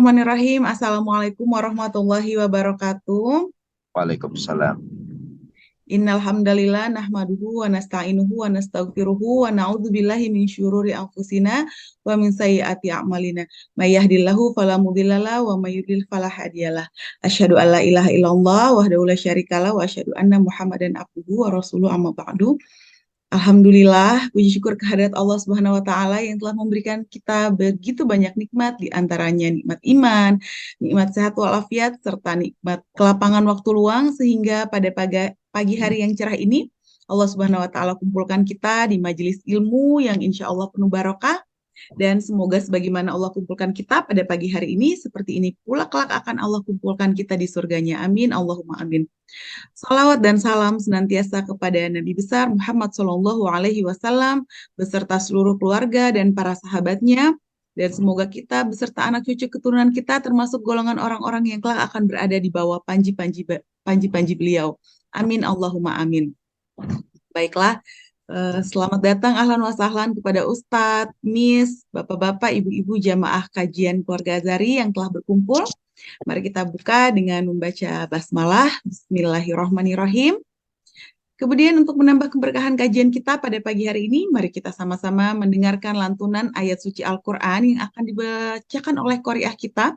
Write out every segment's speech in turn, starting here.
Bismillahirrahmanirrahim. Assalamualaikum warahmatullahi wabarakatuh. Waalaikumsalam. Innal hamdalillah nahmaduhu wa nasta'inuhu wa nastaghfiruhu wa na'udzu billahi min syururi anfusina wa min sayyiati a'malina. May yahdihillahu fala mudhillalah wa may yudhlil fala hadiyalah. Asyhadu an la ilaha illallah wahdahu la syarikalah wa asyhadu anna Muhammadan abduhu wa rasuluhu amma ba'du. Alhamdulillah, puji syukur kehadirat Allah Subhanahu wa Ta'ala yang telah memberikan kita begitu banyak nikmat, di antaranya nikmat iman, nikmat sehat walafiat, serta nikmat kelapangan waktu luang, sehingga pada pagi hari yang cerah ini, Allah Subhanahu wa Ta'ala kumpulkan kita di majelis ilmu yang insya Allah penuh barokah. Dan semoga sebagaimana Allah kumpulkan kita pada pagi hari ini, seperti ini pula kelak akan Allah kumpulkan kita di surganya. Amin, Allahumma amin. Salawat dan salam senantiasa kepada Nabi besar Muhammad Shallallahu Alaihi Wasallam beserta seluruh keluarga dan para sahabatnya, dan semoga kita beserta anak cucu keturunan kita termasuk golongan orang-orang yang kelak akan berada di bawah panji-panji beliau. Amin Allahumma amin. Baiklah, selamat datang ahlan wa sahlan kepada Ustadz, Miss, Bapak-bapak, Ibu-ibu jamaah kajian keluarga Azhari yang telah berkumpul. Mari kita buka dengan membaca basmalah. Bismillahirrahmanirrahim. Kemudian untuk menambah keberkahan kajian kita pada pagi hari ini, mari kita sama-sama mendengarkan lantunan ayat suci Al-Quran yang akan dibacakan oleh qori'ah kita,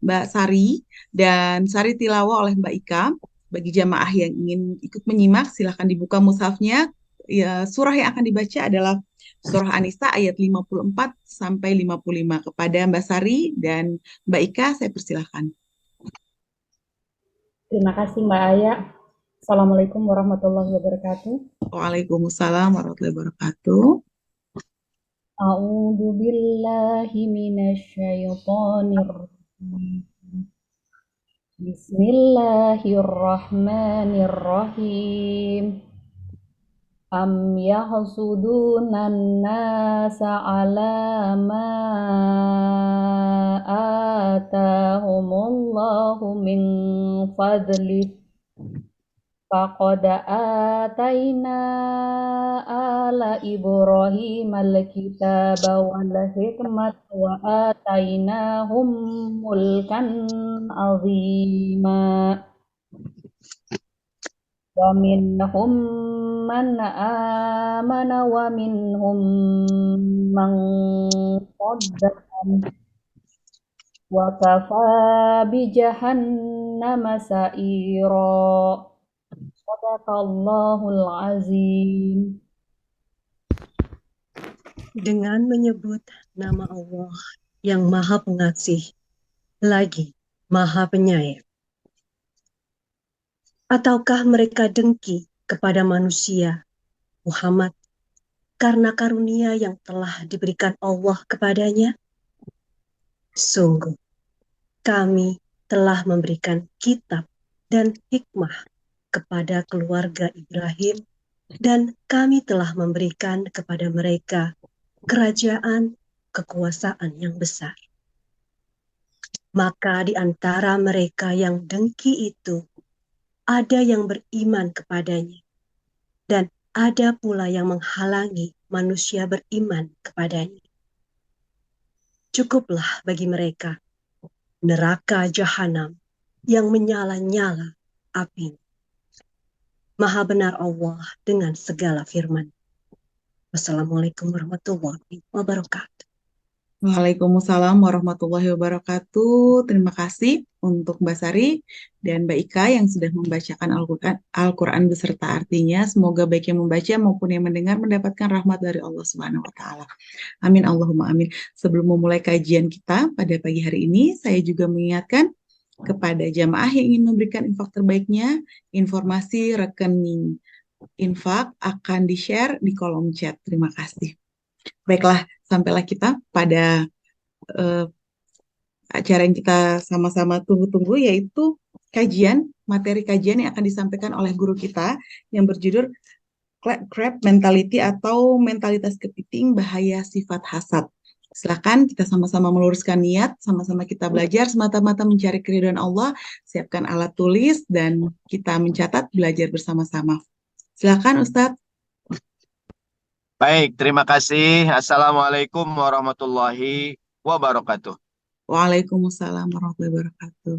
Mbak Sari, dan Sari tilawah oleh Mbak Ika. Bagi jamaah yang ingin ikut menyimak, silahkan dibuka mushafnya. Ya, surah yang akan dibaca adalah surah An-Nisa ayat 54 sampai 55. Kepada Mbak Sari dan Mbak Ika, saya persilahkan. Terima kasih Mbak Aya. Assalamualaikum warahmatullahi wabarakatuh. Waalaikumsalam warahmatullahi wabarakatuh. A'udzu billahi minasyaitonir rajim. Bismillahirrahmanirrahim. Am yahsudunan nasa ala ma atahumullahu min fadlih. Faqad atayna ala Ibrahim al-kitaba wal hikmata wa atainahum mulkan azima. Wa minhum man amana wa minhum man saddaqa. Wa kafa bi jahannama sa'ira. Shadaqallahul azim. Dengan menyebut nama Allah yang Maha Pengasih, lagi Maha Penyayang. Ataukah mereka dengki kepada manusia, Muhammad, karena karunia yang telah diberikan Allah kepadanya? Sungguh, kami telah memberikan kitab dan hikmah kepada keluarga Ibrahim, dan kami telah memberikan kepada mereka kerajaan, kekuasaan yang besar. Maka di antara mereka yang dengki itu, ada yang beriman kepadanya, dan ada pula yang menghalangi manusia beriman kepadanya. Cukuplah bagi mereka neraka jahanam yang menyala-nyala apinya. Maha benar Allah dengan segala firman. Wassalamualaikum warahmatullahi wabarakatuh. Waalaikumsalam warahmatullahi wabarakatuh. Terima kasih untuk Mbak Sari dan Mbak Ika yang sudah membacakan Al-Quran beserta artinya. Semoga baik yang membaca maupun yang mendengar mendapatkan rahmat dari Allah Subhanahu wa Ta'ala. Amin Allahumma amin. Sebelum memulai kajian kita pada pagi hari ini, saya juga mengingatkan kepada jamaah yang ingin memberikan infak terbaiknya, informasi rekening infak akan di-share di kolom chat. Terima kasih. Baiklah, sampailah kita pada acara yang kita sama-sama tunggu-tunggu, yaitu materi kajian yang akan disampaikan oleh guru kita yang berjudul Crab Mentality atau mentalitas kepiting bahaya sifat hasad. Silakan kita sama-sama meluruskan niat, sama-sama kita belajar semata-mata mencari keridhaan Allah, siapkan alat tulis dan kita mencatat belajar bersama-sama. Silakan Ustadz. Baik, terima kasih. Assalamualaikum warahmatullahi wabarakatuh. Waalaikumsalam warahmatullahi wabarakatuh.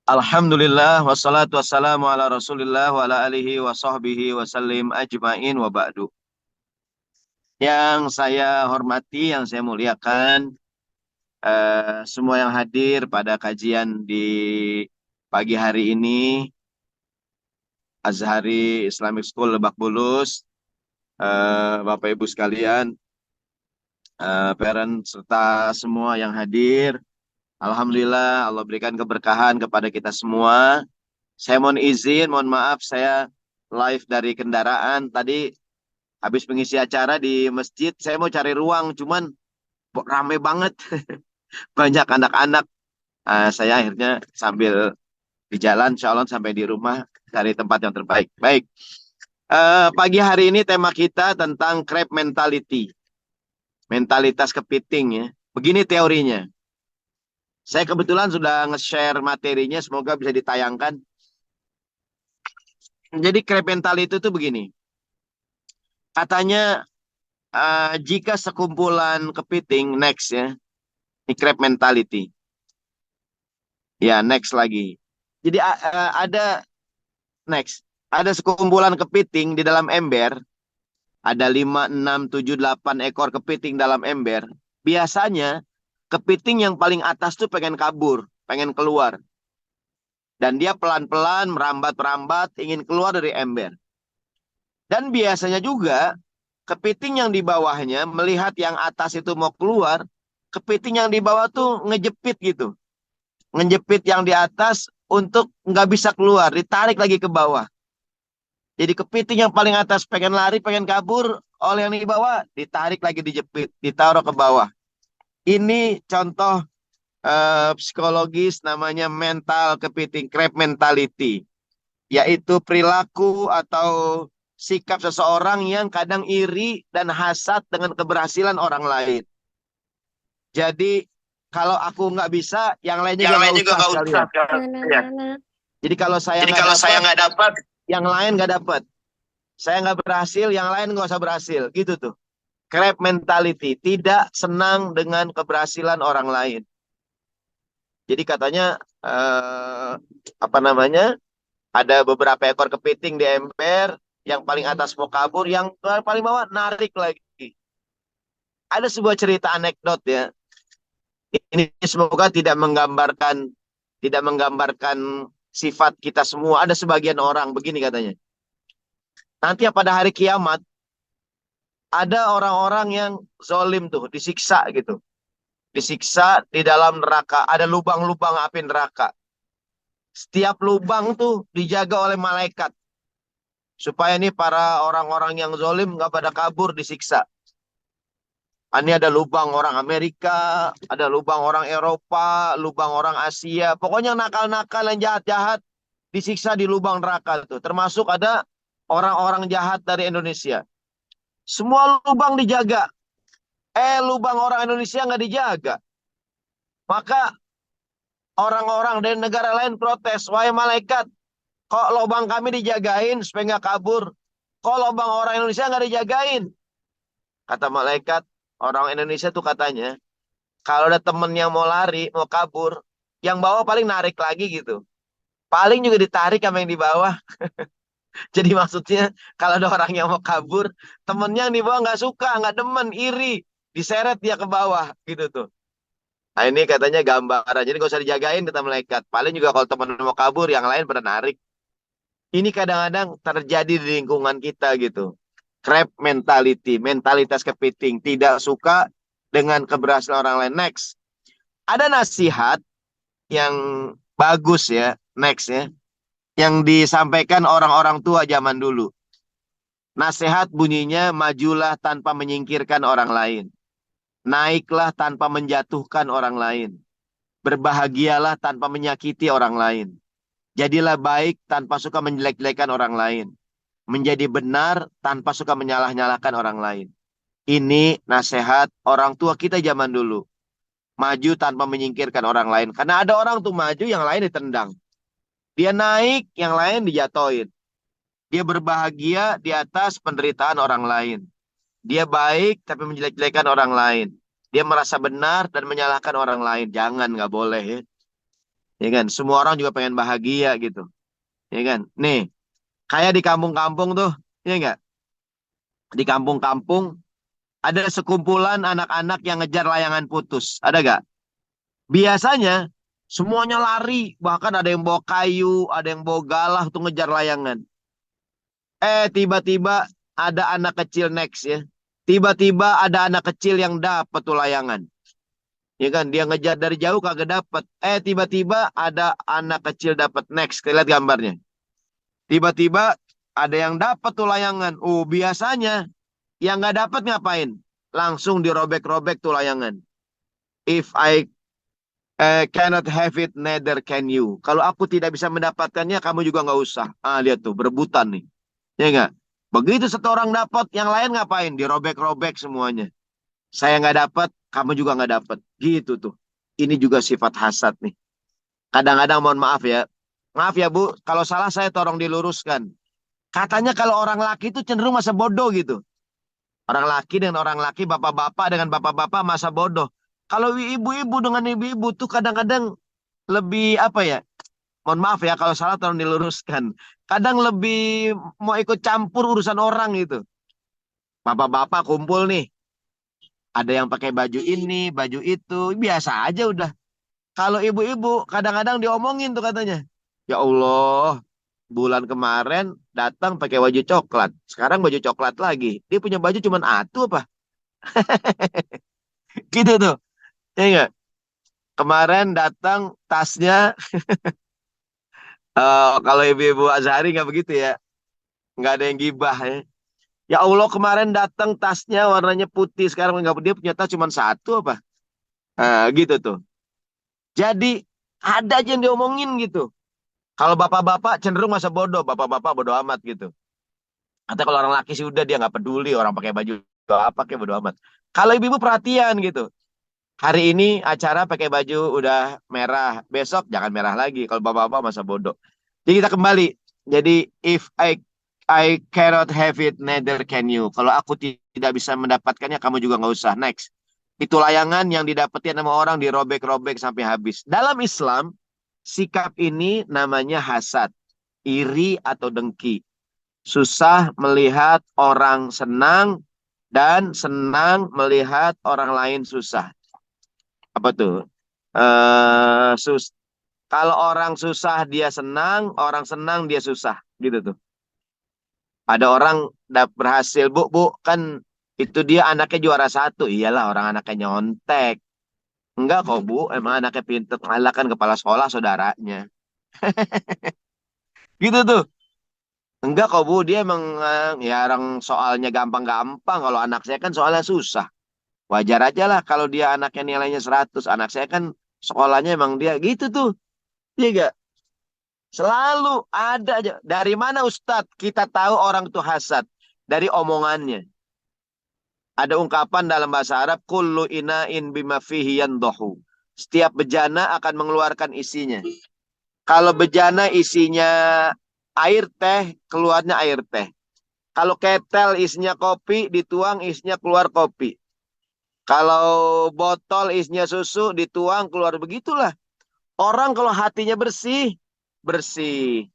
Alhamdulillah wassalatu wassalamu ala Rasulillah wa ala alihi wa sahbihi wa sallim ajmain wa ba'du. Yang saya hormati, yang saya muliakan, semua yang hadir pada kajian di pagi hari ini, Azhari Islamic School Lebak Bulus, Bapak Ibu sekalian, parent serta semua yang hadir. Alhamdulillah Allah berikan keberkahan kepada kita semua. Saya mohon izin, mohon maaf saya live dari kendaraan. Tadi habis mengisi acara di masjid, saya mau cari ruang, cuman rame banget. Banyak anak-anak. Saya akhirnya sambil di jalan, insya Allah sampai di rumah, cari tempat yang terbaik. Baik. Pagi hari ini tema kita tentang crab mentality. Mentalitas kepiting ya. Begini teorinya. Saya kebetulan sudah nge-share materinya, semoga bisa ditayangkan. Jadi crab mentality itu begini. Katanya jika sekumpulan kepiting, next ya. Ini crab mentality. Ya, next lagi. Jadi ada next. Ada sekumpulan kepiting di dalam ember. Ada 5, 6, 7, 8 ekor kepiting dalam ember. Biasanya kepiting yang paling atas tuh pengen kabur, pengen keluar. Dan dia pelan-pelan merambat-rambat ingin keluar dari ember. Dan biasanya juga kepiting yang di bawahnya melihat yang atas itu mau keluar, kepiting yang di bawah tuh ngejepit gitu. Ngejepit yang di atas untuk nggak bisa keluar, ditarik lagi ke bawah. Jadi kepiting yang paling atas pengen lari, pengen kabur, oleh yang di bawah ditarik lagi, dijepit, ditaruh ke bawah. Ini contoh psikologis namanya mental kepiting, crab mentality. Yaitu perilaku atau sikap seseorang yang kadang iri dan hasad dengan keberhasilan orang lain. Jadi kalau aku nggak bisa, yang lain juga nggak usah. Jadi kalau saya nggak dapat, yang lain nggak dapat. Saya nggak berhasil, yang lain nggak usah berhasil. Gitu tuh. Crab mentality, tidak senang dengan keberhasilan orang lain. Jadi katanya ada beberapa ekor kepiting di ember, yang paling atas mau kabur, yang paling bawah narik lagi. Ada sebuah cerita anekdot ya. Ini semoga tidak menggambarkan sifat kita semua. Ada sebagian orang begini katanya. Nanti pada hari kiamat ada orang-orang yang zolim tuh, disiksa gitu. Disiksa di dalam neraka. Ada lubang-lubang api neraka. Setiap lubang tuh dijaga oleh malaikat. Supaya nih para orang-orang yang zolim nggak pada kabur disiksa. Ini ada lubang orang Amerika, ada lubang orang Eropa, lubang orang Asia. Pokoknya nakal-nakal yang jahat-jahat disiksa di lubang neraka tuh. Termasuk ada orang-orang jahat dari Indonesia. Semua lubang dijaga. Lubang orang Indonesia nggak dijaga. Maka orang-orang dari negara lain protes. Wahai malaikat, kok lubang kami dijagain supaya nggak kabur? Kok lubang orang Indonesia nggak dijagain? Kata malaikat, orang Indonesia tuh katanya, kalau ada temen yang mau lari, mau kabur, yang bawah paling narik lagi gitu. Paling juga ditarik sama yang di bawah. Jadi maksudnya kalau ada orang yang mau kabur, temennya yang di bawah nggak suka, nggak demen, iri, diseret dia ke bawah gitu tuh. Nah ini katanya gambaran. Jadi gak usah dijagain kata malaikat. Paling juga kalau temen mau kabur, yang lain pada narik. Ini kadang-kadang terjadi di lingkungan kita gitu. Crab mentality, mentalitas kepiting, tidak suka dengan keberhasilan orang lain. Next, ada nasihat yang bagus ya, next ya, yang disampaikan orang-orang tua zaman dulu. Nasihat bunyinya, majulah tanpa menyingkirkan orang lain. Naiklah tanpa menjatuhkan orang lain. Berbahagialah tanpa menyakiti orang lain. Jadilah baik tanpa suka menjelek-jelekan orang lain. Menjadi benar tanpa suka menyalah-nyalahkan orang lain. Ini nasihat orang tua kita zaman dulu. Maju tanpa menyingkirkan orang lain. Karena ada orang tuh maju, yang lain ditendang. Dia naik, yang lain dijatoin. Dia berbahagia di atas penderitaan orang lain. Dia baik tapi menjelek-jelekan orang lain. Dia merasa benar dan menyalahkan orang lain. Jangan, nggak boleh ya. Ya kan? Semua orang juga pengen bahagia gitu. Ya kan? Nih, kayak di kampung-kampung tuh, ya enggak? Di kampung-kampung ada sekumpulan anak-anak yang ngejar layangan putus. Ada nggak? Biasanya semuanya lari, bahkan ada yang bawa kayu, ada yang bawa galah untuk ngejar layangan. Tiba-tiba ada anak kecil next ya. Tiba-tiba ada anak kecil yang dapat tuh layangan. Ya kan, dia ngejar dari jauh kagak dapat. Tiba-tiba ada anak kecil dapat next. Kita lihat gambarnya. Tiba-tiba ada yang dapat tuh layangan. Biasanya yang nggak dapat ngapain? Langsung dirobek-robek tuh layangan. If I cannot have it, neither can you. Kalau aku tidak bisa mendapatkannya, kamu juga nggak usah. Lihat tuh, berebutan nih. Ya nggak? Begitu satu orang dapat, yang lain ngapain? Dirobek-robek semuanya. Saya nggak dapat, kamu juga nggak dapat. Gitu tuh. Ini juga sifat hasad nih. Kadang-kadang mohon maaf ya. Maaf ya Bu, kalau salah saya tolong diluruskan. Katanya kalau orang laki itu cenderung masa bodoh gitu. Orang laki dengan orang laki, bapak-bapak dengan bapak-bapak masa bodoh. Kalau ibu-ibu dengan ibu-ibu tuh kadang-kadang lebih apa ya? Mohon maaf ya kalau salah tolong diluruskan. Kadang lebih mau ikut campur urusan orang gitu. Bapak-bapak kumpul nih. Ada yang pakai baju ini, baju itu. Biasa aja udah. Kalau ibu-ibu kadang-kadang diomongin tuh katanya. Ya Allah, bulan kemarin datang pakai baju coklat. Sekarang baju coklat lagi. Dia punya baju cuman atu apa? Gitu tuh. Ya enggak? Kemarin datang tasnya. Kalau ibu-ibu Azhari nggak begitu ya. Nggak ada yang gibah ya. Ya Allah, kemarin datang tasnya warnanya putih. Sekarang nggak, dia punya tas cuma satu apa? Gitu tuh. Jadi ada aja yang diomongin gitu. Kalau bapak-bapak cenderung masa bodoh. Bapak-bapak bodoh amat gitu. Atau kalau orang laki sih udah dia nggak peduli. Orang pakai baju apa kayak bodoh amat. Kalau ibu-ibu perhatian gitu. Hari ini acara pakai baju udah merah. Besok jangan merah lagi. Kalau bapak-bapak masa bodoh. Jadi kita kembali. Jadi if I cannot have it, neither can you. Kalau aku tidak bisa mendapatkannya, kamu juga nggak usah. Next. Itu layangan yang didapetin sama orang dirobek-robek sampai habis. Dalam Islam, sikap ini namanya hasad. Iri atau dengki. Susah melihat orang senang dan senang melihat orang lain susah. Apa tuh? Kalau orang susah dia senang, orang senang dia susah. Gitu tuh. Ada orang berhasil, Bu, kan itu dia anaknya juara 1. Iyalah orang anaknya nyontek. Enggak kok Bu, emang anaknya pintar. Malah kan kepala sekolah saudaranya. Gitu tuh. Enggak kok Bu, dia emang ya orang soalnya gampang-gampang. Kalau anak saya kan soalnya susah. Wajar aja lah kalau dia anaknya nilainya 100. Anak saya kan sekolahnya emang dia gitu tuh. Iya gak? Selalu ada aja. Dari mana Ustadz kita tahu orang itu hasad? Dari omongannya. Ada ungkapan dalam bahasa Arab, kullu ina'in bima fihi yandahu. Setiap bejana akan mengeluarkan isinya. Kalau bejana isinya air teh, keluarnya air teh. Kalau ketel isinya kopi, dituang isinya keluar kopi. Kalau botol isinya susu, dituang keluar, begitulah. Orang kalau hatinya bersih, bersih.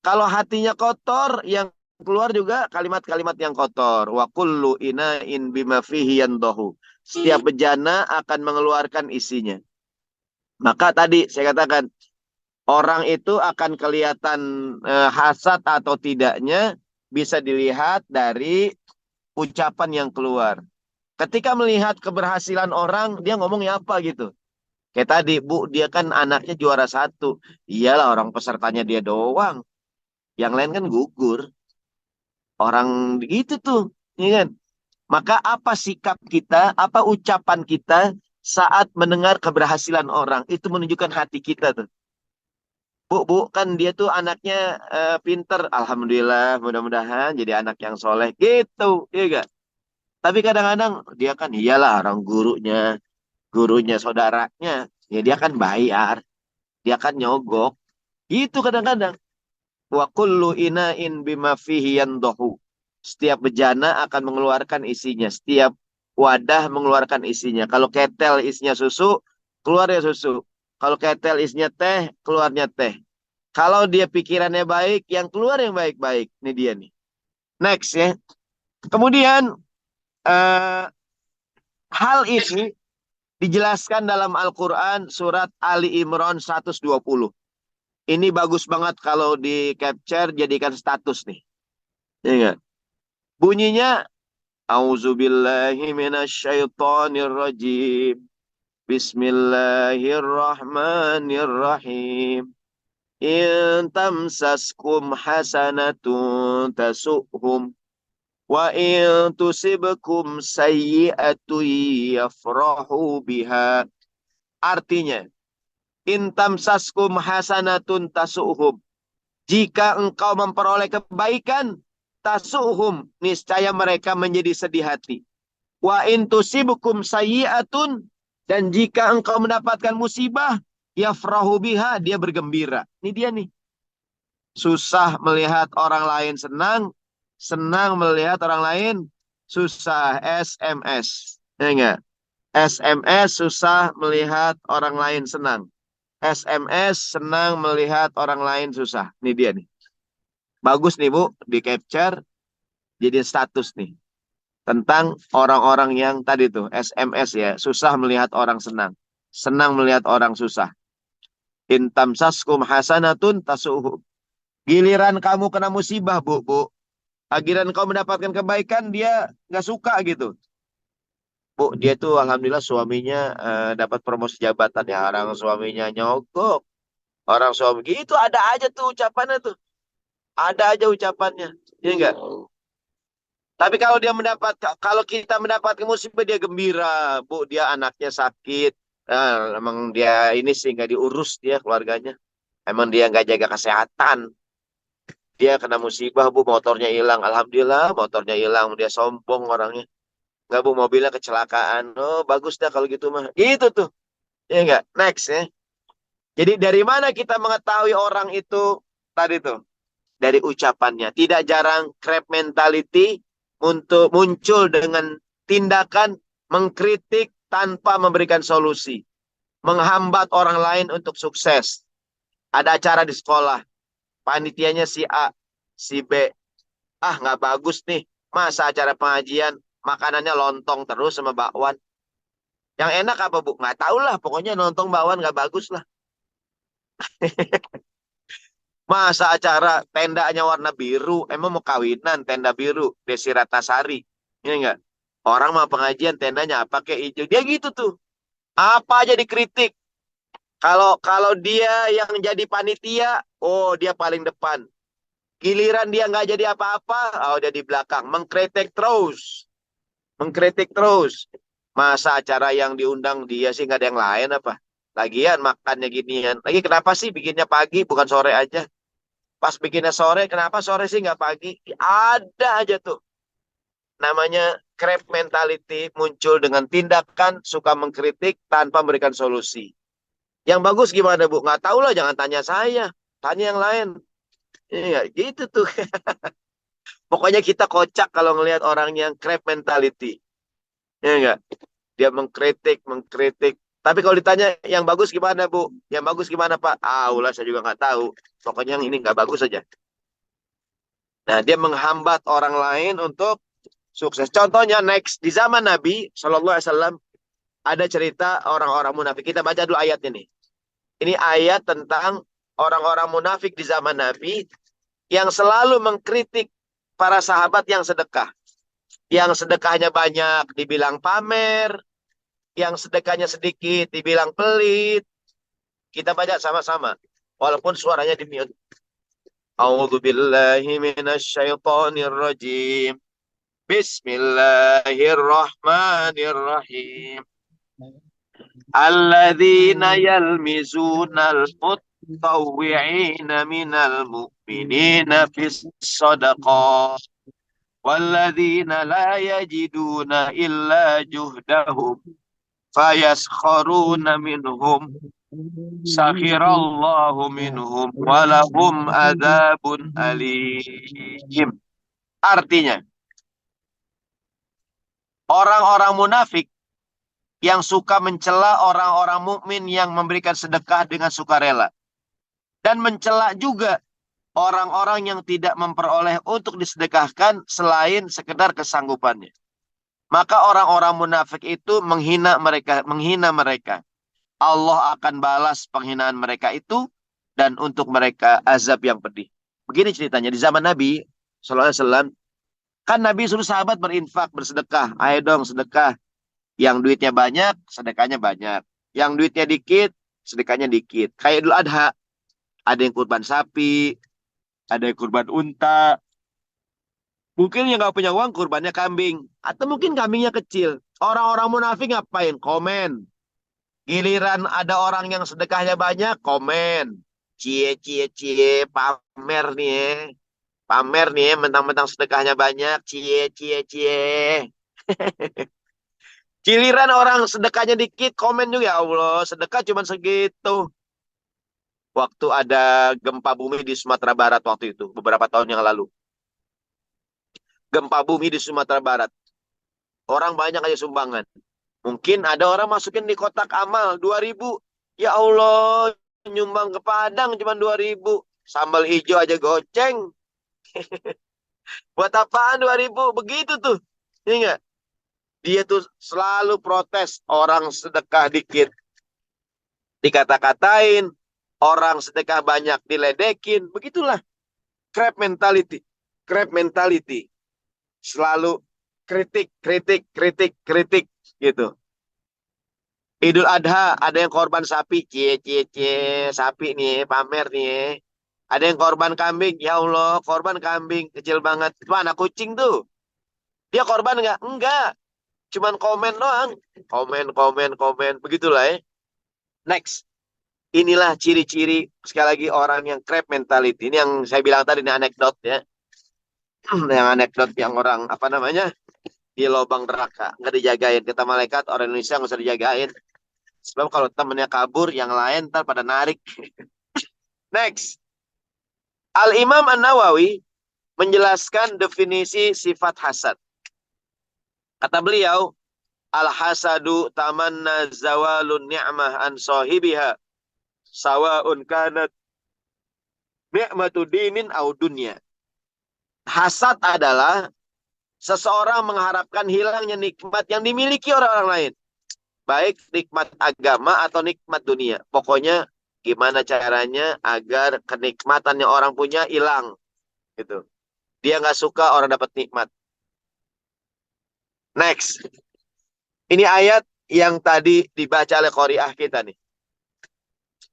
Kalau hatinya kotor, yang keluar juga kalimat-kalimat yang kotor. Wa kullu ina'in bima fihi yandahu. Setiap bejana akan mengeluarkan isinya. Maka tadi saya katakan, orang itu akan kelihatan hasad atau tidaknya bisa dilihat dari ucapan yang keluar. Ketika melihat keberhasilan orang, dia ngomongnya apa gitu. Kayak tadi, Bu, dia kan anaknya juara 1. Iyalah orang pesertanya dia doang. Yang lain kan gugur. Orang gitu tuh. Ya kan? Maka apa sikap kita, apa ucapan kita saat mendengar keberhasilan orang. Itu menunjukkan hati kita tuh. Bu, kan dia tuh anaknya pinter. Alhamdulillah, mudah-mudahan jadi anak yang soleh. Gitu, iya gak? Tapi kadang-kadang dia kan iyalah orang gurunya saudaranya. Ya dia kan bayar. Dia kan nyogok. Itu kadang-kadang. Wa kullu ina'in bima fihi yandahu. Setiap bejana akan mengeluarkan isinya. Setiap wadah mengeluarkan isinya. Kalau ketel isinya susu, keluarnya susu. Kalau ketel isinya teh, keluarnya teh. Kalau dia pikirannya baik, yang keluar yang baik-baik. Ini dia nih. Next ya. Kemudian hal ini dijelaskan dalam Al-Quran surat Ali Imran 120. Ini bagus banget kalau di capture jadikan status nih. Ya enggak? Bunyinya A'udzubillahi minasyaitonirrajim. Bismillahirrahmanirrahim. In tamsaskum hasanatun tasu'hum wa in tusibkum sayyi'atun yafrahu biha. Artinya, in tamsaskum hasanatun tasu'hum. Jika engkau memperoleh kebaikan, tasu'hum, niscaya mereka menjadi sedih hati. Wa in tusibkum sayyi'atun, dan jika engkau mendapatkan musibah, yafrahu biha, dia bergembira. Ini dia nih. Susah melihat orang lain senang, senang melihat orang lain susah. SMS. Ya enggak? SMS susah melihat orang lain senang. SMS senang melihat orang lain susah. Ini dia nih. Bagus nih Bu, di capture jadi status nih. Tentang orang-orang yang tadi tuh, SMS ya, susah melihat orang senang. Senang melihat orang susah. In tamsaskum hasanatun tasu'hum. Giliran kamu kena musibah, Bu. Giliran kamu mendapatkan kebaikan, dia nggak suka gitu. Bu, dia tuh alhamdulillah suaminya dapat promosi jabatan ya. Orang suaminya nyogok. Orang suami gitu ada aja tuh ucapannya tuh. Ada aja ucapannya. Iya enggak? Tapi kalau kita mendapatkan musibah dia gembira, Bu, dia anaknya sakit. Emang dia ini sih nggak diurus dia keluarganya. Emang dia nggak jaga kesehatan. Dia kena musibah, Bu, motornya hilang. Alhamdulillah motornya hilang. Dia sombong orangnya. Nggak, Bu, mobilnya kecelakaan. Oh, bagus dah kalau gitu mah. Gitu tuh. Ya enggak? Next ya. Jadi dari mana kita mengetahui orang itu tadi tuh? Dari ucapannya. Tidak jarang crab mentality untuk muncul dengan tindakan mengkritik tanpa memberikan solusi. Menghambat orang lain untuk sukses. Ada acara di sekolah. Panitianya si A, si B. Nggak bagus nih. Masa acara pengajian makanannya lontong terus sama bakwan. Yang enak apa, Bu? Nggak tahu lah. Pokoknya lontong bakwan nggak bagus lah. Masa acara tendanya warna biru. Emang mau kawinan tenda biru. Desi Ratnasari. Ini enggak? Orang mau pengajian tendanya pakai hijau. Dia gitu tuh. Apa aja dikritik. Kalau dia yang jadi panitia, oh dia paling depan. Giliran dia nggak jadi apa-apa, oh dia di belakang. Mengkritik terus. Mengkritik terus. Masa acara yang diundang dia sih nggak ada yang lain apa? Lagian makannya ginian. Lagi kenapa sih bikinnya pagi bukan sore aja? Pas bikinnya sore, kenapa sore sih nggak pagi? Ada aja tuh. Namanya crab mentality muncul dengan tindakan suka mengkritik tanpa memberikan solusi. Yang bagus gimana, Bu? Nggak tahu lah, jangan tanya saya. Tanya yang lain. Iya, gitu tuh. Pokoknya kita kocak kalau ngelihat orang yang crab mentality. Ya enggak? Dia mengkritik. Tapi kalau ditanya yang bagus gimana, Bu? Yang bagus gimana, Pak? Ulah saya juga nggak tahu. Pokoknya yang ini nggak bagus saja. Nah, dia menghambat orang lain untuk sukses. Contohnya next di zaman Nabi Shallallahu Alaihi Wasallam ada cerita orang-orang munafik. Kita baca dulu ayatnya nih. Ini ayat tentang orang-orang munafik di zaman Nabi yang selalu mengkritik para sahabat yang sedekah. Yang sedekahnya banyak dibilang pamer, yang sedekahnya sedikit dibilang pelit. Kita baca sama-sama. Walaupun suaranya di-mute. A'udzubillahi minasyaitonirrajim. Bismillahirrahmanirrahim. Alladzina yalmizunal mutawwi'ina minal mu'minina fis sadaqah. Walladzina la yajiduna illa juhdahum fayaskharuna minhum sakhirallahu minhum walahum adzabun alim. Artinya, Orang-orang munafik yang suka mencela orang-orang mukmin yang memberikan sedekah dengan sukarela. Dan mencela juga orang-orang yang tidak memperoleh untuk disedekahkan selain sekedar kesanggupannya. Maka orang-orang munafik itu menghina mereka. Allah akan balas penghinaan mereka itu dan untuk mereka azab yang pedih. Begini ceritanya di zaman Nabi sallallahu alaihi wasallam, kan Nabi suruh sahabat berinfak, bersedekah. Ayo dong sedekah. Yang duitnya banyak, sedekahnya banyak. Yang duitnya dikit, sedekahnya dikit. Kayak Idul Adha, ada yang kurban sapi, ada yang kurban unta. Mungkin yang nggak punya uang kurbannya kambing. Atau mungkin kambingnya kecil. Orang-orang munafik ngapain? Komen. Giliran ada orang yang sedekahnya banyak, komen. Cie, cie, cie, pamer nih ya. Pamer nih ya, mentang-mentang sedekahnya banyak. Cie, cie, cie. Giliran orang sedekahnya dikit, komen juga. Ya Allah, sedekah cuma segitu. Waktu ada gempa bumi di Sumatera Barat waktu itu, beberapa tahun yang lalu. Gempa bumi di Sumatera Barat. Orang banyak aja sumbangan. Mungkin ada orang masukin di kotak amal 2.000. Ya Allah, nyumbang ke Padang cuma 2.000. Sambal hijau aja goceng. Buat apaan 2.000? Begitu tuh. Ini enggak? Dia tuh selalu protes orang sedekah dikit dikata-katain, orang sedekah banyak diledekin. Begitulah crab mentality. Crab mentality. Selalu kritik, kritik, kritik, kritik gitu. Idul Adha ada yang korban sapi, cie cie cie, sapi nih, pamer nih. Ada yang korban kambing, ya Allah, korban kambing kecil banget. Itu anak kucing tuh. Dia korban nggak? Enggak. Cuman komen doang. Komen, komen, komen. Begitulah ya. Next. Inilah ciri-ciri sekali lagi orang yang crab mentality. Ini yang saya bilang tadi, ini anekdot ya. Yang anekdot yang orang apa namanya? Di lubang neraka, nggak dijagain. Kata malaikat, orang Indonesia nggak usah dijagain. Sebab kalau temennya kabur, yang lain ntar pada narik. Next. Al-Imam An-Nawawi menjelaskan definisi sifat hasad. Kata beliau, al-hasadu tamanna zawalun ni'mah an sahibiha sawa'un kanat ni'matu dinin au dunya. Hasad adalah seseorang mengharapkan hilangnya nikmat yang dimiliki orang lain. Baik nikmat agama atau nikmat dunia. Pokoknya gimana caranya agar kenikmatan yang orang punya hilang. Gitu. Dia nggak suka orang dapat nikmat. Next. Ini ayat yang tadi dibaca oleh qari'ah kita nih.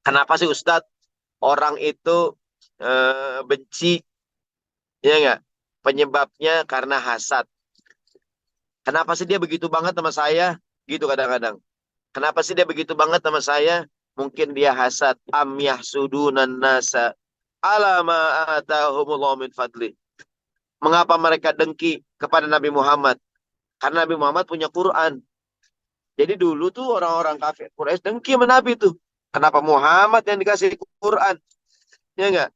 Kenapa sih Ustadz orang itu benci? Ya nggak? Penyebabnya karena hasad. Kenapa sih dia begitu banget sama saya? Gitu kadang-kadang. Kenapa sih dia begitu banget sama saya? Mungkin dia hasad. Am yahsudunan nasa ala ma atahumullahu min fadli. Mengapa mereka dengki kepada Nabi Muhammad? Karena Nabi Muhammad punya Quran. Jadi dulu tuh orang-orang kafir Quraisy dengki sama Nabi tuh. Kenapa Muhammad yang dikasih Quran? Ya enggak?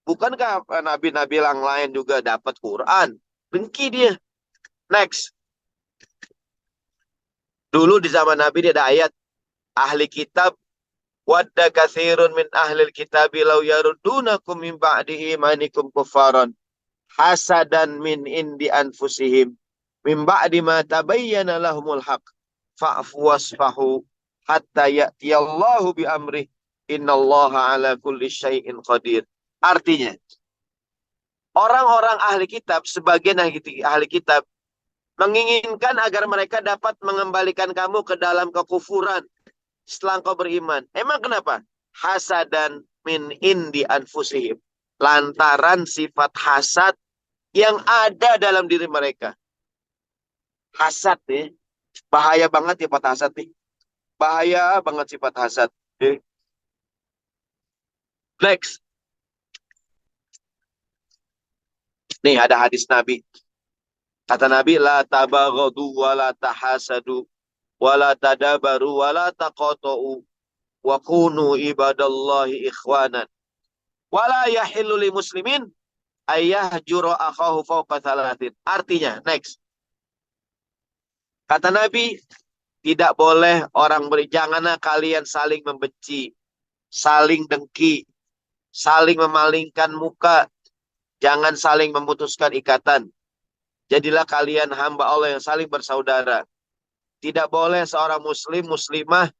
Bukankah nabi-nabi yang lain juga dapat Quran? Dengki dia. Next. Dulu di zaman Nabi dia ada ayat ahli kitab wadda katsirun min ahlil kitabi law yarudunakum min ba'di imanikum kufaran hasadan min indi anfusihim min ba'di ma tabayyana lahumul haq fa'fu wasfahu hatta ya'tiyallahu bi amrih innallaha ala kulli syai'in qadir. Artinya orang-orang ahli kitab, sebagian ahli kitab menginginkan agar mereka dapat mengembalikan kamu ke dalam kekufuran setelah kau beriman. Emang kenapa? Hasadan min indi anfusihim. Lantaran sifat hasad yang ada dalam diri mereka. Hasad nih. Bahaya banget sifat hasad nih. Bahaya banget sifat hasad. Next. Nih ada hadis Nabi. Kata Nabi, la tabaghadu wa la tahasadu wa la tadabaru wa la taqata'u wa kunu ibadallahi ikhwanan. Wa la yahillu li muslimin ayyahjura akhahu fawqa thalathin. Artinya, next. Kata Nabi, tidak boleh orang janganlah kalian saling membenci, saling dengki, saling memalingkan muka, jangan saling memutuskan ikatan. Jadilah kalian hamba Allah yang saling bersaudara. Tidak boleh seorang muslim, muslimah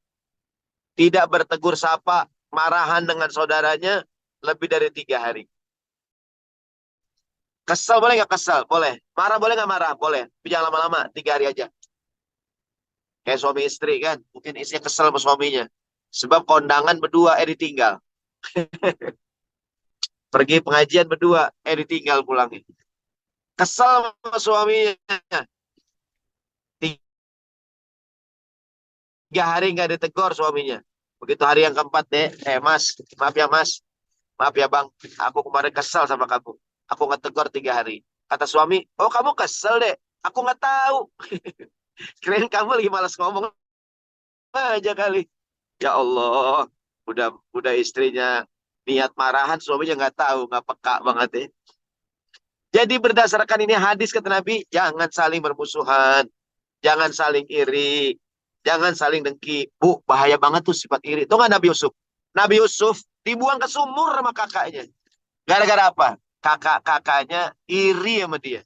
tidak bertegur sapa, marahan dengan saudaranya lebih dari 3 hari. Kesel boleh nggak kesel? Boleh. Marah boleh nggak marah? Boleh. Tapi jangan lama-lama, 3 hari aja. Kayak suami istri kan. Mungkin istrinya kesel sama suaminya. Sebab kondangan berdua, ditinggal. Pergi pengajian berdua, ditinggal pulangnya. Kesel sama suaminya. 3 hari nggak ditegur suaminya. Begitu hari yang keempat deh, mas, maaf ya mas, maaf ya bang, aku kemarin kesel sama kamu. Aku nggak tegur 3 hari. Kata suami, oh kamu kesel deh, aku nggak tahu. Kirain kamu lagi malas ngomong aja kali. Ya Allah, udah istrinya niat marahan, suaminya nggak tahu, nggak peka banget ya. Jadi berdasarkan ini hadis kata Nabi, jangan saling bermusuhan, jangan saling iri, jangan saling dengki. Bu, bahaya banget tuh sifat iri. Itu nggak Nabi Yusuf? Nabi Yusuf dibuang ke sumur sama kakaknya. Gara-gara apa? Kakaknya iri sama dia.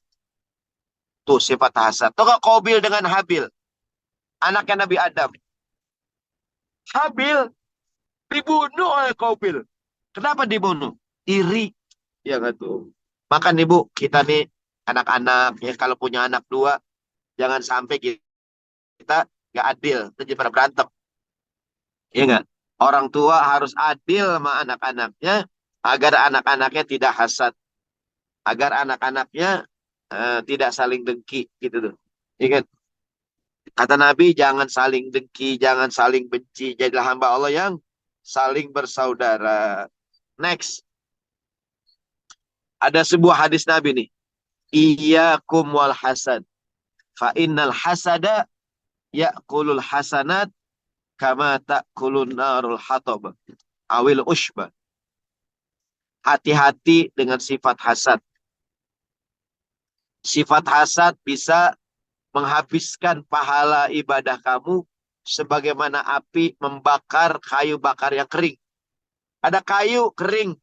Tuh sifat hasad. Tuh nggak Qabil dengan Habil, anaknya Nabi Adam. Habil dibunuh oleh Qabil. Kenapa dibunuh? Iri. Ya nggak tuh. Makan ibu, kita nih anak-anak ya kalau punya anak 2, jangan sampai kita nggak adil, jadi pada berantem. Ya nggak? Orang tua harus adil sama anak-anaknya agar anak-anaknya tidak hasad, agar anak-anaknya tidak saling dengki gitu tuh. Ya kan? Kata Nabi, jangan saling dengki, jangan saling benci. Jadilah hamba Allah yang saling bersaudara. Next, ada sebuah hadis Nabi nih. Iyyakum wal hasad. Fa innal hasada ya'kulul hasanat kama ta'kulun narul hatab awil ushba. Hati-hati dengan sifat hasad. Sifat hasad bisa menghabiskan pahala ibadah kamu sebagaimana api membakar kayu bakar yang kering. Ada kayu kering,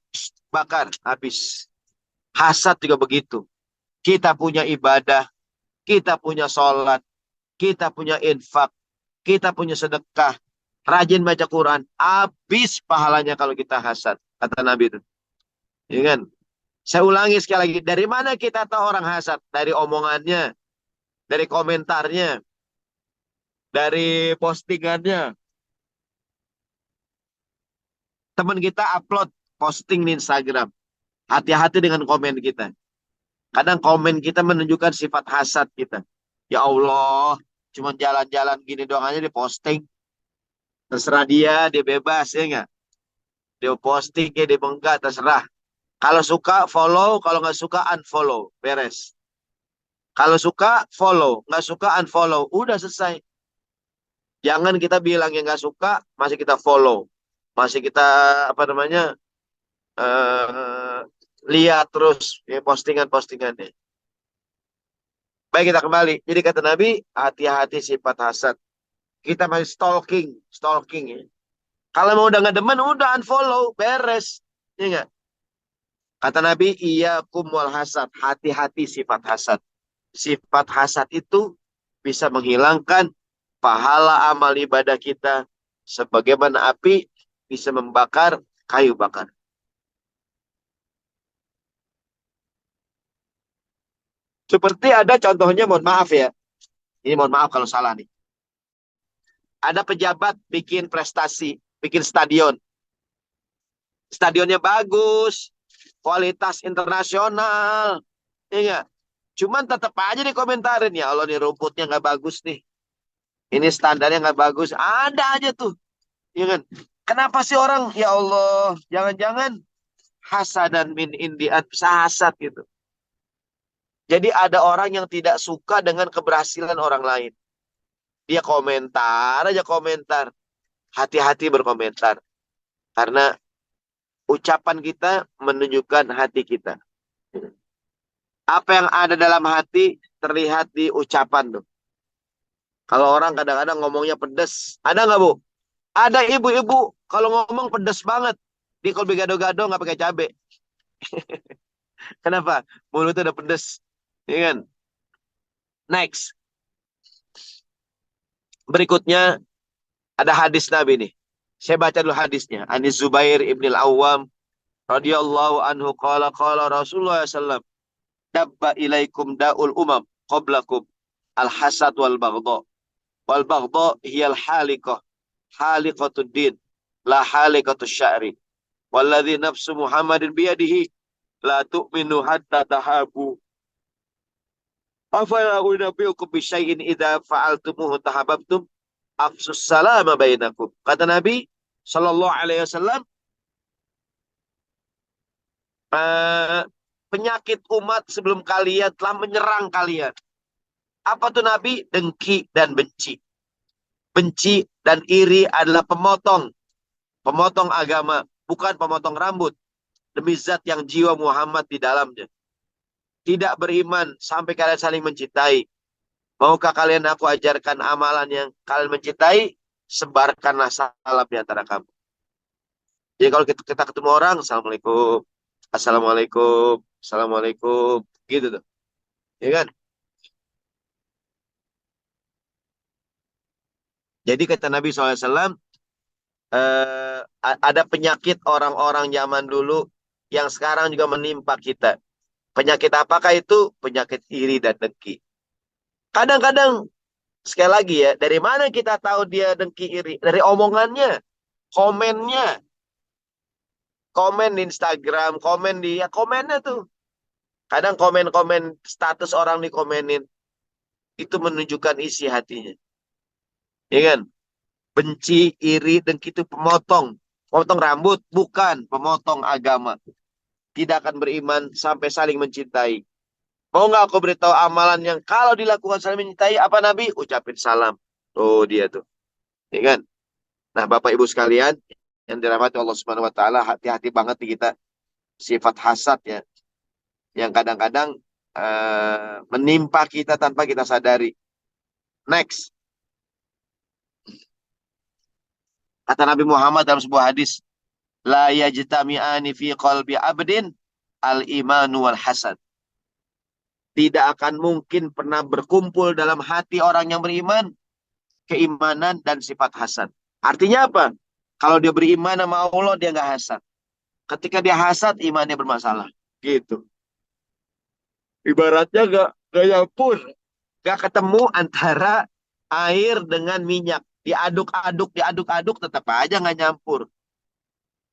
bakar, habis. Hasad juga begitu. Kita punya ibadah, kita punya sholat, kita punya infak, kita punya sedekah, rajin baca Quran, habis pahalanya kalau kita hasad, kata Nabi itu. Ya kan? Saya ulangi sekali lagi, dari mana kita tahu orang hasad? Dari omongannya, dari komentarnya, dari postingannya. Teman kita upload posting di Instagram. Hati-hati dengan komen kita. Kadang komen kita menunjukkan sifat hasad kita. Ya Allah, cuma jalan-jalan gini doang aja diposting. Terserah dia bebas ya enggak? Dia posting ya dia enggak, terserah. Kalau suka follow, kalau nggak suka unfollow, beres. Kalau suka follow, nggak suka unfollow, udah selesai. Jangan kita bilang yang nggak suka, masih kita follow, masih kita apa namanya lihat terus ya, postingan-postingannya. Baik, kita kembali. Jadi kata Nabi, hati-hati sifat hasad. Kita masih stalking ya. Kalau mau udah nggak demen, udah unfollow, beres. Ya nggak? Kata Nabi, iyyakum wal hasad. Hati-hati sifat hasad. Sifat hasad itu bisa menghilangkan pahala amal ibadah kita. Sebagaimana api bisa membakar kayu bakar. Seperti ada contohnya, mohon maaf ya. Ini mohon maaf kalau salah nih. Ada pejabat bikin prestasi, bikin stadion. Stadionnya bagus, kualitas internasional. Iya. Cuman tetap aja dikomentarin, ya Allah nih rumputnya nggak bagus nih. Ini standarnya nggak bagus. Ada aja tuh. Ya kan? Kenapa sih orang, ya Allah, jangan-jangan hasadan min indian, hasad gitu. Jadi ada orang yang tidak suka dengan keberhasilan orang lain. Dia komentar aja komentar. Hati-hati berkomentar. Karena ucapan kita menunjukkan hati kita. Apa yang ada dalam hati terlihat di ucapan tuh. Kalau orang kadang-kadang ngomongnya pedes. Ada nggak, Bu? Ada ibu-ibu kalau ngomong pedes banget. Dia kalau begado-gado nggak pakai cabai. Kenapa? Mulutnya udah pedes. Ya kan? Next. Berikutnya ada hadis Nabi nih. Saya baca dulu hadisnya. Anis Zubair ibn al-Awwam radhiyallahu anhu qala Rasulullah sallam dabba ilaikum da'ul umam qablakum al-hasad wal baghdha. Wal baghdha hiya al-haliqah. Haliqatud din la haliqatus sya'ri. Walladzi nafsu Muhammadin biyadihi la tu'minu hatta tahabu. Afala unabbiukum bisyai'in idza fa'altumuhu tahabbtum afsus salama bainakum. Kata Nabi sallallahu alaihi wasallam, penyakit umat sebelum kalian telah menyerang kalian. Apa tuh Nabi? Dengki dan benci. Benci dan iri adalah pemotong agama, bukan pemotong rambut. Demi zat yang jiwa Muhammad di dalamnya. Tidak beriman sampai kalian saling mencintai. Maukah kalian aku ajarkan amalan yang kalian mencintai? Sebarkanlah salam di antara kamu. Jadi kalau kita ketemu orang, Assalamualaikum, Assalamualaikum, Assalamualaikum, gitu tuh. Ya kan? Jadi kata Nabi SAW, ada penyakit orang-orang zaman dulu yang sekarang juga menimpa kita. Penyakit apakah itu? Penyakit iri dan dengki. Kadang-kadang, sekali lagi ya, dari mana kita tahu dia dengki iri? Dari omongannya, komennya. Komen di Instagram, komen di, ya komennya tuh. Kadang komen-komen status orang dikomenin. Itu menunjukkan isi hatinya. Ya kan? Benci, iri, dengki itu pemotong. Potong rambut, bukan pemotong agama. Tidak akan beriman sampai saling mencintai. Mau nggak aku beritahu amalan yang kalau dilakukan saling mencintai, apa Nabi? Ucapin salam. Tuh dia tuh. Ya kan? Nah, Bapak Ibu sekalian, yang dirahmati Allah Subhanahu wa taala, hati-hati banget nih kita sifat hasad ya. Yang kadang-kadang menimpa kita tanpa kita sadari. Next. Kata Nabi Muhammad dalam sebuah hadis, la yajtami'ani fi qalbi abdin al-imanu wal hasad. Tidak akan mungkin pernah berkumpul dalam hati orang yang beriman keimanan dan sifat hasad. Artinya apa? Kalau dia beriman sama Allah, dia nggak hasad. Ketika dia hasad, imannya bermasalah. Gitu. Ibaratnya nggak nyampur. Nggak ketemu antara air dengan minyak. Diaduk-aduk, tetap aja nggak nyampur.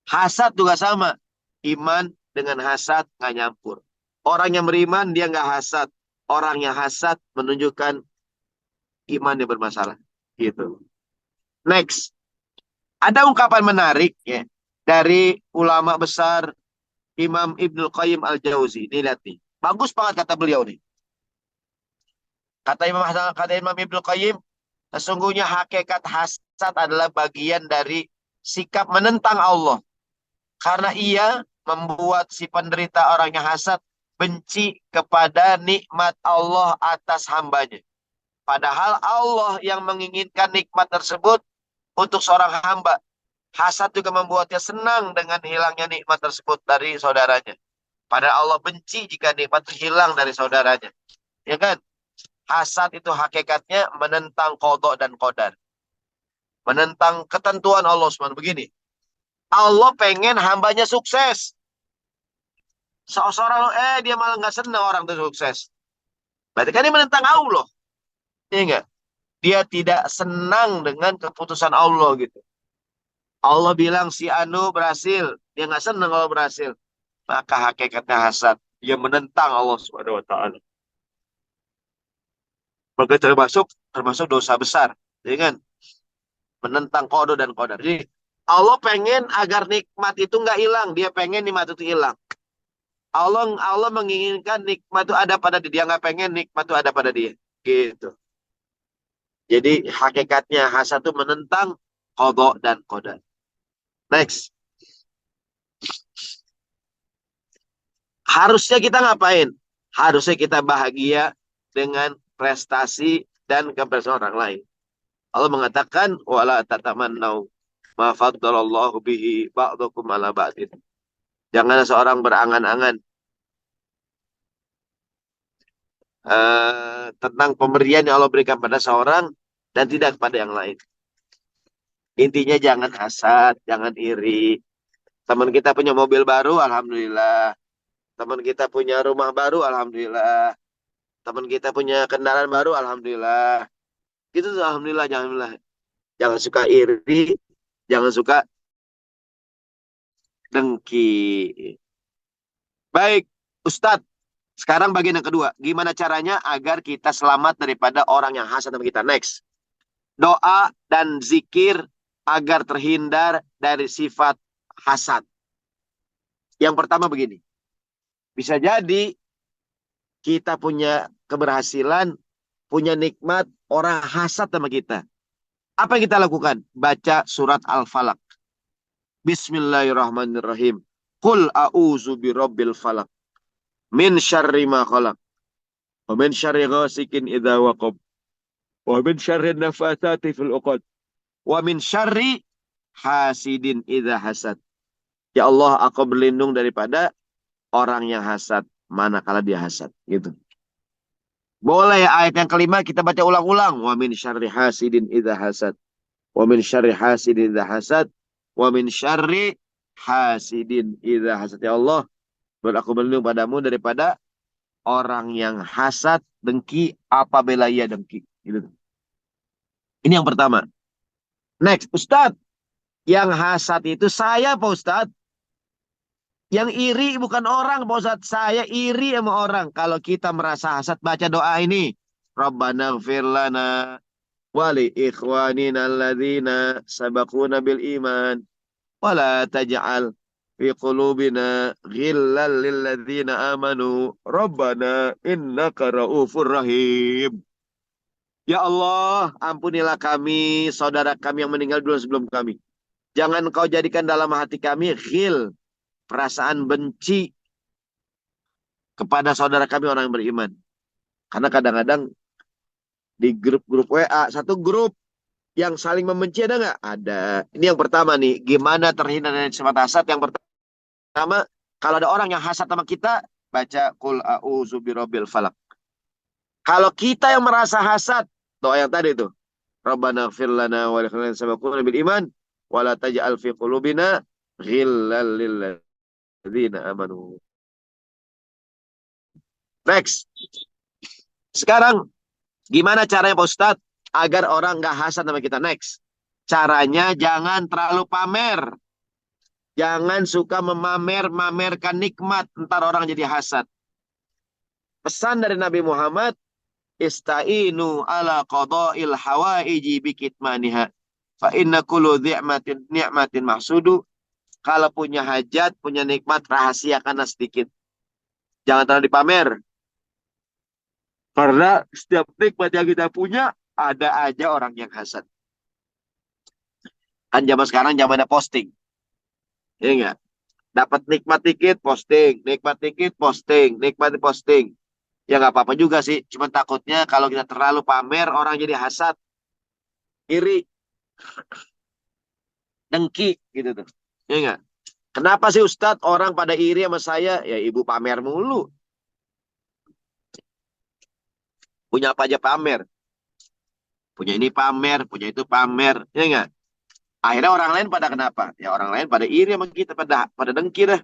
Hasad juga sama. Iman dengan hasad nggak nyampur. Orang yang beriman, dia nggak hasad. Orang yang hasad menunjukkan imannya bermasalah. Gitu. Next. Ada ungkapan menarik ya dari ulama besar Imam Ibnul Qayyim Al-Jauzi. Ini lihat nih. Bagus banget kata beliau nih. Kata Imam Ibnul Qayyim, sesungguhnya hakikat hasad adalah bagian dari sikap menentang Allah. Karena ia membuat si penderita orang yang hasad benci kepada nikmat Allah atas hambanya. Padahal Allah yang menginginkan nikmat tersebut untuk seorang hamba. Hasad juga membuatnya senang dengan hilangnya nikmat tersebut dari saudaranya. Padahal Allah benci jika nikmat itu hilang dari saudaranya. Ya kan? Hasad itu hakikatnya menentang qada dan qadar. Menentang ketentuan Allah SWT. Begini. Allah pengen hambanya sukses. Seorang dia malah nggak senang orang itu sukses. Berarti kan dia menentang Allah. Iya enggak? Dia tidak senang dengan keputusan Allah gitu. Allah bilang si Anu berhasil, dia nggak senang kalau berhasil. Maka hakikatnya hasad, dia menentang Allah Subhanahu wa taala. Maka termasuk dosa besar, ya kan? Menentang qada dan qadar. Jadi Allah pengen agar nikmat itu nggak hilang, dia pengen nikmat itu hilang. Allah menginginkan nikmat itu ada pada dia, nggak pengen nikmat itu ada pada dia. Gitu. Jadi hakikatnya hasad itu menentang qada dan qadar. Next. Harusnya kita ngapain? Harusnya kita bahagia dengan prestasi dan keberhasilan orang lain. Allah mengatakan wala tatamannau ma faddalallahu bihi ba'dakum ala ba'din. Jangan seorang berangan-angan tentang pemberian yang Allah berikan pada seorang dan tidak kepada yang lain. Intinya jangan hasad, jangan iri. Teman kita punya mobil baru, alhamdulillah. Teman kita punya rumah baru, alhamdulillah. Teman kita punya kendaraan baru, alhamdulillah. Gitu tuh, alhamdulillah, jangan, jangan suka iri, jangan suka dengki. Baik, Ustadz. Sekarang bagian yang kedua. Gimana caranya agar kita selamat daripada orang yang hasad sama kita? Next. Doa dan zikir agar terhindar dari sifat hasad. Yang pertama begini. Bisa jadi kita punya keberhasilan, punya nikmat, orang hasad sama kita. Apa yang kita lakukan? Baca surat Al-Falaq. Bismillahirrahmanirrahim. Qul a'udzu birabbil falaq. Min syarri ma khalaq. Wa min syarri ghasikin idza waqab. Wa min syarri nafathati fil 'uqad. Wa min syarri hasidin idza hasad. Ya Allah, aku berlindung daripada orang yang hasad manakala dia hasad. Gitu. Boleh ayat yang kelima kita baca ulang-ulang. Wa min syarri hasidin idza hasad. Wa min syarri hasidin idza hasad. Wa min syarri hasidin idza hasad. Ya Allah, aku berlindung padamu daripada orang yang hasad, dengki, apabila ia dengki. Gitu. Ini yang pertama. Next, Ustadz. Yang hasad itu saya, Pak Ustadz. Yang iri bukan orang, Pak Ustadz. Saya iri sama orang. Kalau kita merasa hasad, baca doa ini. Rabbana gfir lana wali ikhwanina alladhina sabaquna bil iman. Wala taj'al fi qulubina ghillal lilladzina amanu rabbana innaka raufur rahim. Ya Allah, ampunilah kami, saudara kami yang meninggal dulu sebelum kami. Jangan kau jadikan dalam hati kami ghil, perasaan benci kepada saudara kami orang yang beriman. Karena kadang-kadang di grup-grup WA, satu grup yang saling membenci ada nggak? Ada. Ini yang pertama nih, gimana terhindar dari sifat hasad? Yang pertama, kalau ada orang yang hasad sama kita, baca Qul a'udzu birabbil falaq. Kalau kita yang merasa hasad, doa yang tadi itu. Rabbana ighfir lana wa li ikhwanina sabaquna bil iman wa la taj'al fi qulubina ghillal lil ladzina amanu. Next. Sekarang gimana caranya Pak Ustadz agar orang nggak hasad sama kita? Next. Caranya jangan terlalu pamer. Jangan suka memamerkan nikmat, ntar orang jadi hasad. Pesan dari Nabi Muhammad, ista'inu ala qada'il hawaiji bikitmaniha. Fa inna kullu ni'matin mahsudu. Kalau punya hajat, punya nikmat, rahasiakanlah sedikit. Jangan terlalu dipamer. Karena setiap nikmat yang kita punya, ada aja orang yang hasad. Kan zaman sekarang zamannya posting. Iya enggak? Dapat nikmat dikit, posting. Nikmat dikit, posting. Nikmat posting. Ya nggak apa-apa juga sih. Cuma takutnya kalau kita terlalu pamer, orang jadi hasad. Iri. Dengki. Gitu tuh. Iya enggak? Kenapa sih Ustadz orang pada iri sama saya? Ya ibu pamer mulu. Punya apa aja pamer. Punya ini pamer, punya itu pamer. Iya enggak? Akhirnya orang lain pada kenapa? Ya orang lain pada iri sama kita, pada dengki dah.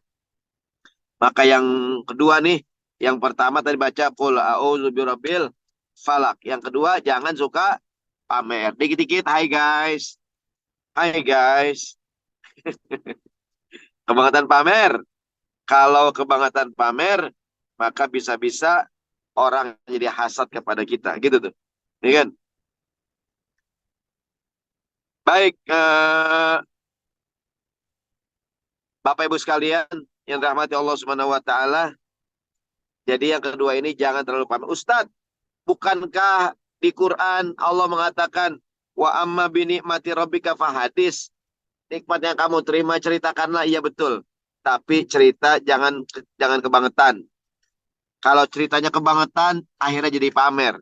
Maka yang kedua nih, yang pertama tadi baca Qul a'udzu birabbil falaq. Yang kedua jangan suka pamer. Dikit-dikit hai guys. Hai guys. Kebangatan pamer. Kalau kebangatan pamer, maka bisa-bisa orang jadi hasad kepada kita. Gitu tuh. Iya kan? Baik, Bapak Ibu sekalian yang dirahmati Allah Subhanahu wa taala. Jadi yang kedua ini jangan terlalu pamer. Ustadz, bukankah di Quran Allah mengatakan wa amma bi ni'mati rabbika fahadis? Nikmat yang kamu terima ceritakanlah. Iya betul. Tapi cerita jangan kebangetan. Kalau ceritanya kebangetan, akhirnya jadi pamer.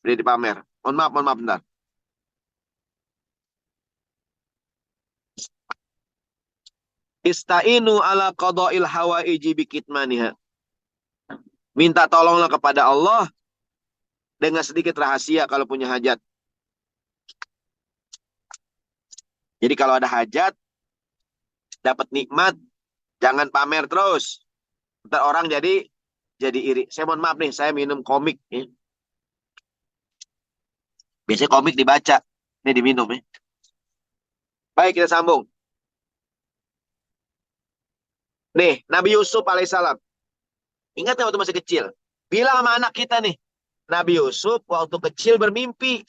Jadi pamer. Mohon maaf bentar. Ista'inu ala qada'il hawaiji bikitmaniha. Minta tolonglah kepada Allah dengan sedikit rahasia kalau punya hajat. Jadi kalau ada hajat, dapat nikmat, jangan pamer terus. Ntar orang jadi iri. Saya mohon maaf nih, saya minum komik. Ya. Biasanya komik dibaca, ini diminum. Ya. Baik, kita sambung. Nih, Nabi Yusuf alaihissalam. Ingat waktu masih kecil. Bilang sama anak kita nih. Nabi Yusuf waktu kecil bermimpi.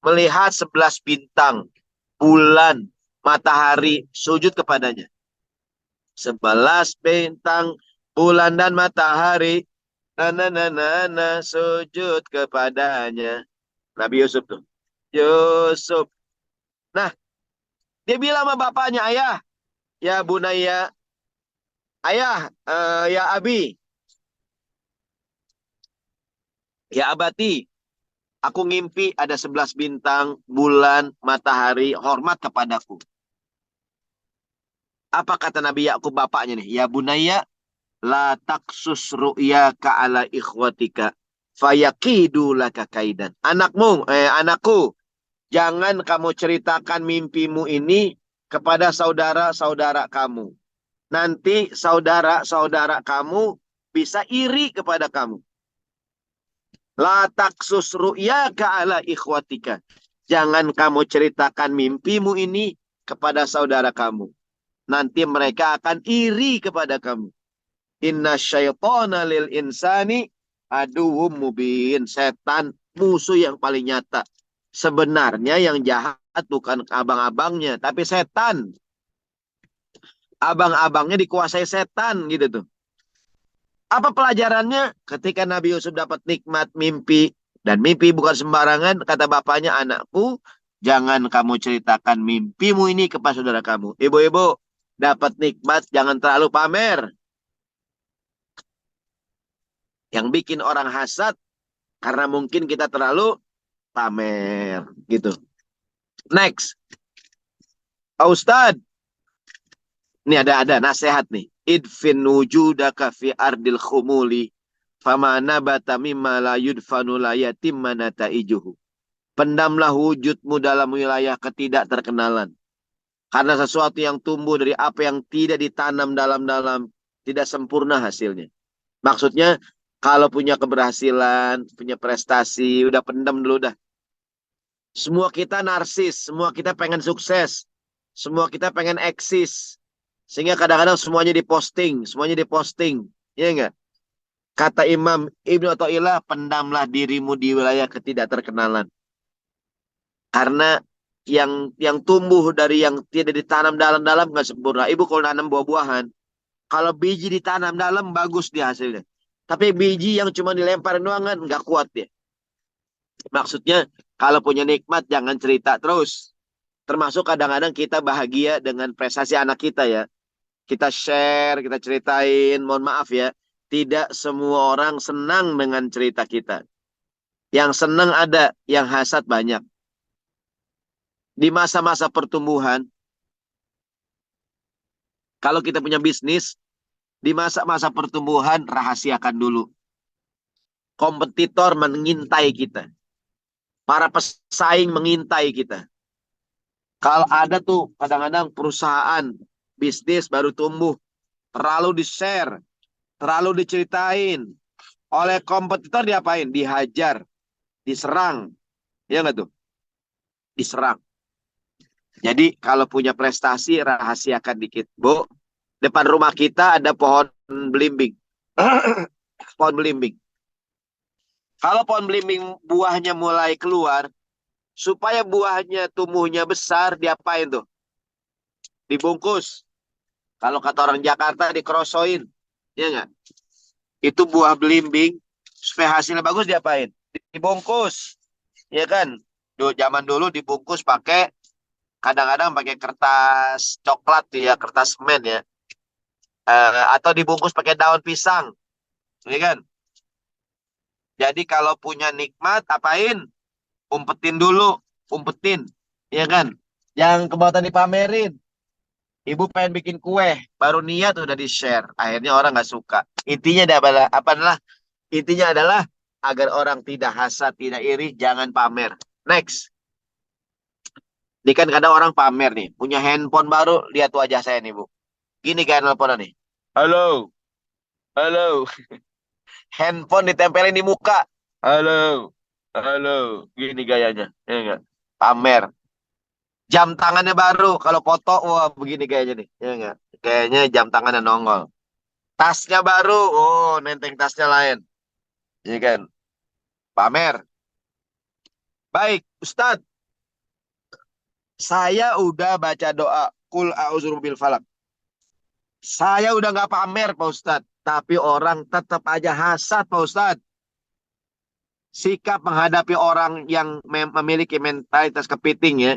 Melihat 11 bintang. Bulan, matahari, sujud kepadanya. 11 bintang, bulan dan matahari. Sujud kepadanya. Nabi Yusuf tuh. Yusuf. Nah, dia bilang sama bapaknya, ayah. Ya bunaya. Ayah, ya abi. Ya abati. Aku ngimpi ada 11 bintang, bulan, matahari, hormat kepadaku. Apa kata Nabi Yakub bapaknya nih? Ya bunaya, la taksus ru'yaka ala ikhwatika. Fayakidu laka kaidan. Anakku, jangan kamu ceritakan mimpimu ini kepada saudara-saudara kamu. Nanti saudara-saudara kamu bisa iri kepada kamu. La taksus ru'yaka ala ikhwatika. Jangan kamu ceritakan mimpimu ini kepada saudara kamu. Nanti mereka akan iri kepada kamu. Inna syaitana lil insani aduwwum mubin. Setan musuh yang paling nyata. Sebenarnya yang jahat bukan abang-abangnya, tapi setan. Abang-abangnya dikuasai setan gitu tuh. Apa pelajarannya? Ketika Nabi Yusuf dapat nikmat mimpi. Dan mimpi bukan sembarangan. Kata bapaknya, anakku, jangan kamu ceritakan mimpimu ini kepada saudara kamu. Ibu-ibu, dapat nikmat jangan terlalu pamer. Yang bikin orang hasad, karena mungkin kita terlalu pamer. Gitu. Next. Pak Ustadz. Ini ada nasihat nih. Idfin wujudaka fi ardil khumuli. Fama nabata mimma la yudfanu la yatimma nataijuhu. Pendamlah wujudmu dalam wilayah ketidakterkenalan. Karena sesuatu yang tumbuh dari apa yang tidak ditanam dalam-dalam. Tidak sempurna hasilnya. Maksudnya, kalau punya keberhasilan, punya prestasi, udah pendam dulu dah. Semua kita narsis. Semua kita pengen sukses. Semua kita pengen eksis. Sehingga kadang-kadang semuanya diposting. Ya enggak? Kata Imam Ibnu Athaillah, pendamlah dirimu di wilayah ketidakterkenalan. Karena yang tumbuh dari yang tidak ditanam dalam-dalam nggak sempurna. Ibu kalau nanam buah-buahan, kalau biji ditanam dalam bagus dia hasilnya. Tapi biji yang cuma dilemparin doang kan nggak kuat dia. Maksudnya kalau punya nikmat jangan cerita terus. Termasuk kadang-kadang kita bahagia dengan prestasi anak kita ya. Kita share, kita ceritain. Mohon maaf ya. Tidak semua orang senang dengan cerita kita. Yang senang ada, yang hasad banyak. Di masa-masa pertumbuhan, kalau kita punya bisnis, di masa-masa pertumbuhan, rahasiakan dulu. Kompetitor mengintai kita. Para pesaing mengintai kita. Kalau ada tuh kadang-kadang perusahaan, bisnis baru tumbuh, terlalu di-share, terlalu diceritain. Oleh kompetitor diapain? Dihajar, diserang. Ya nggak tuh? Diserang. Jadi kalau punya prestasi, rahasiakan dikit. Bu, depan rumah kita ada pohon belimbing. Pohon belimbing. Kalau pohon belimbing buahnya mulai keluar, supaya buahnya tumbuhnya besar, diapain tuh? Dibungkus. Kalau kata orang Jakarta, dikerosoin. Ya nggak? Itu buah belimbing, supaya hasilnya bagus diapain? Dibungkus. Ya kan? Zaman dulu dibungkus pakai, kadang-kadang pakai kertas coklat ya, kertas semen ya. Atau dibungkus pakai daun pisang. Ya kan? Jadi kalau punya nikmat, apain? Umpetin. Ya kan? Yang kebuatan dipamerin. Ibu pengen bikin kue, baru niat udah di-share. Akhirnya orang nggak suka. Intinya adalah agar orang tidak hasad, tidak iri, jangan pamer. Next. Ini kan kadang orang pamer nih, punya handphone baru, lihat wajah saya nih, Bu. Gini kayak nelpon nih. Halo, halo. Handphone ditempelin di muka. Halo, halo. Gini gayanya. Ya enggak? Pamer. Jam tangannya baru, kalau foto, wah begini gayanya nih. Ya enggak? Kayaknya jam tangannya nongol. Tasnya baru, oh nenteng tasnya lain. Ini kan, pamer. Baik, Ustadz. Saya udah baca doa. Kul a'udzu bil falak. Saya udah nggak pamer, Pak Ustadz. Tapi orang tetap aja hasad, Pak Ustadz. Sikap menghadapi orang yang memiliki mentalitas kepiting ya.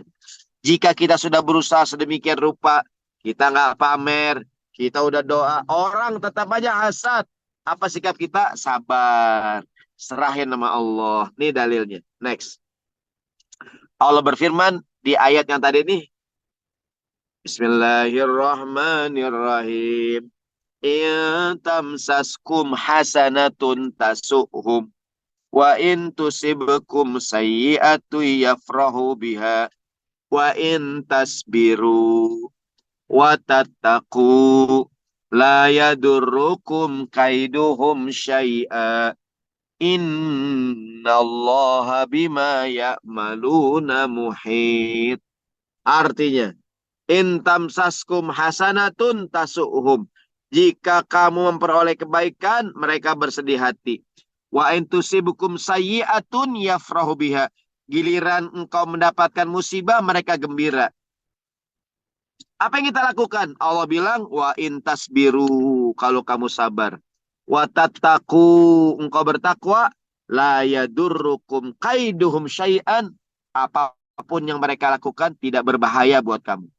Jika kita sudah berusaha sedemikian rupa, kita nggak pamer, kita udah doa, orang tetap aja hasad. Apa sikap kita? Sabar. Serahin nama Allah. Ini dalilnya. Next. Allah berfirman di ayat yang tadi nih. Bismillahirrahmanirrahim. In tamsaskum hasanatun tasu'hum. Wa in tusibkum sayyi'atu yafrahu biha. Wa in tasbiru wa tattaqu la yadurrukum kaiduhum syai'a. Innallaha bima ya'maluna muhit. Artinya, in tamsaskum hasanatun tasu'hum. Jika kamu memperoleh kebaikan, mereka bersedih hati. Wa in tusibukum sayyi'atun yafrahu biha. Giliran engkau mendapatkan musibah, mereka gembira. Apa yang kita lakukan? Allah bilang, wa in tasbiru, kalau kamu sabar. Wa tattaqu, engkau bertakwa, la yadurrukum kaiduhum syai'an. Apapun yang mereka lakukan tidak berbahaya buat kamu.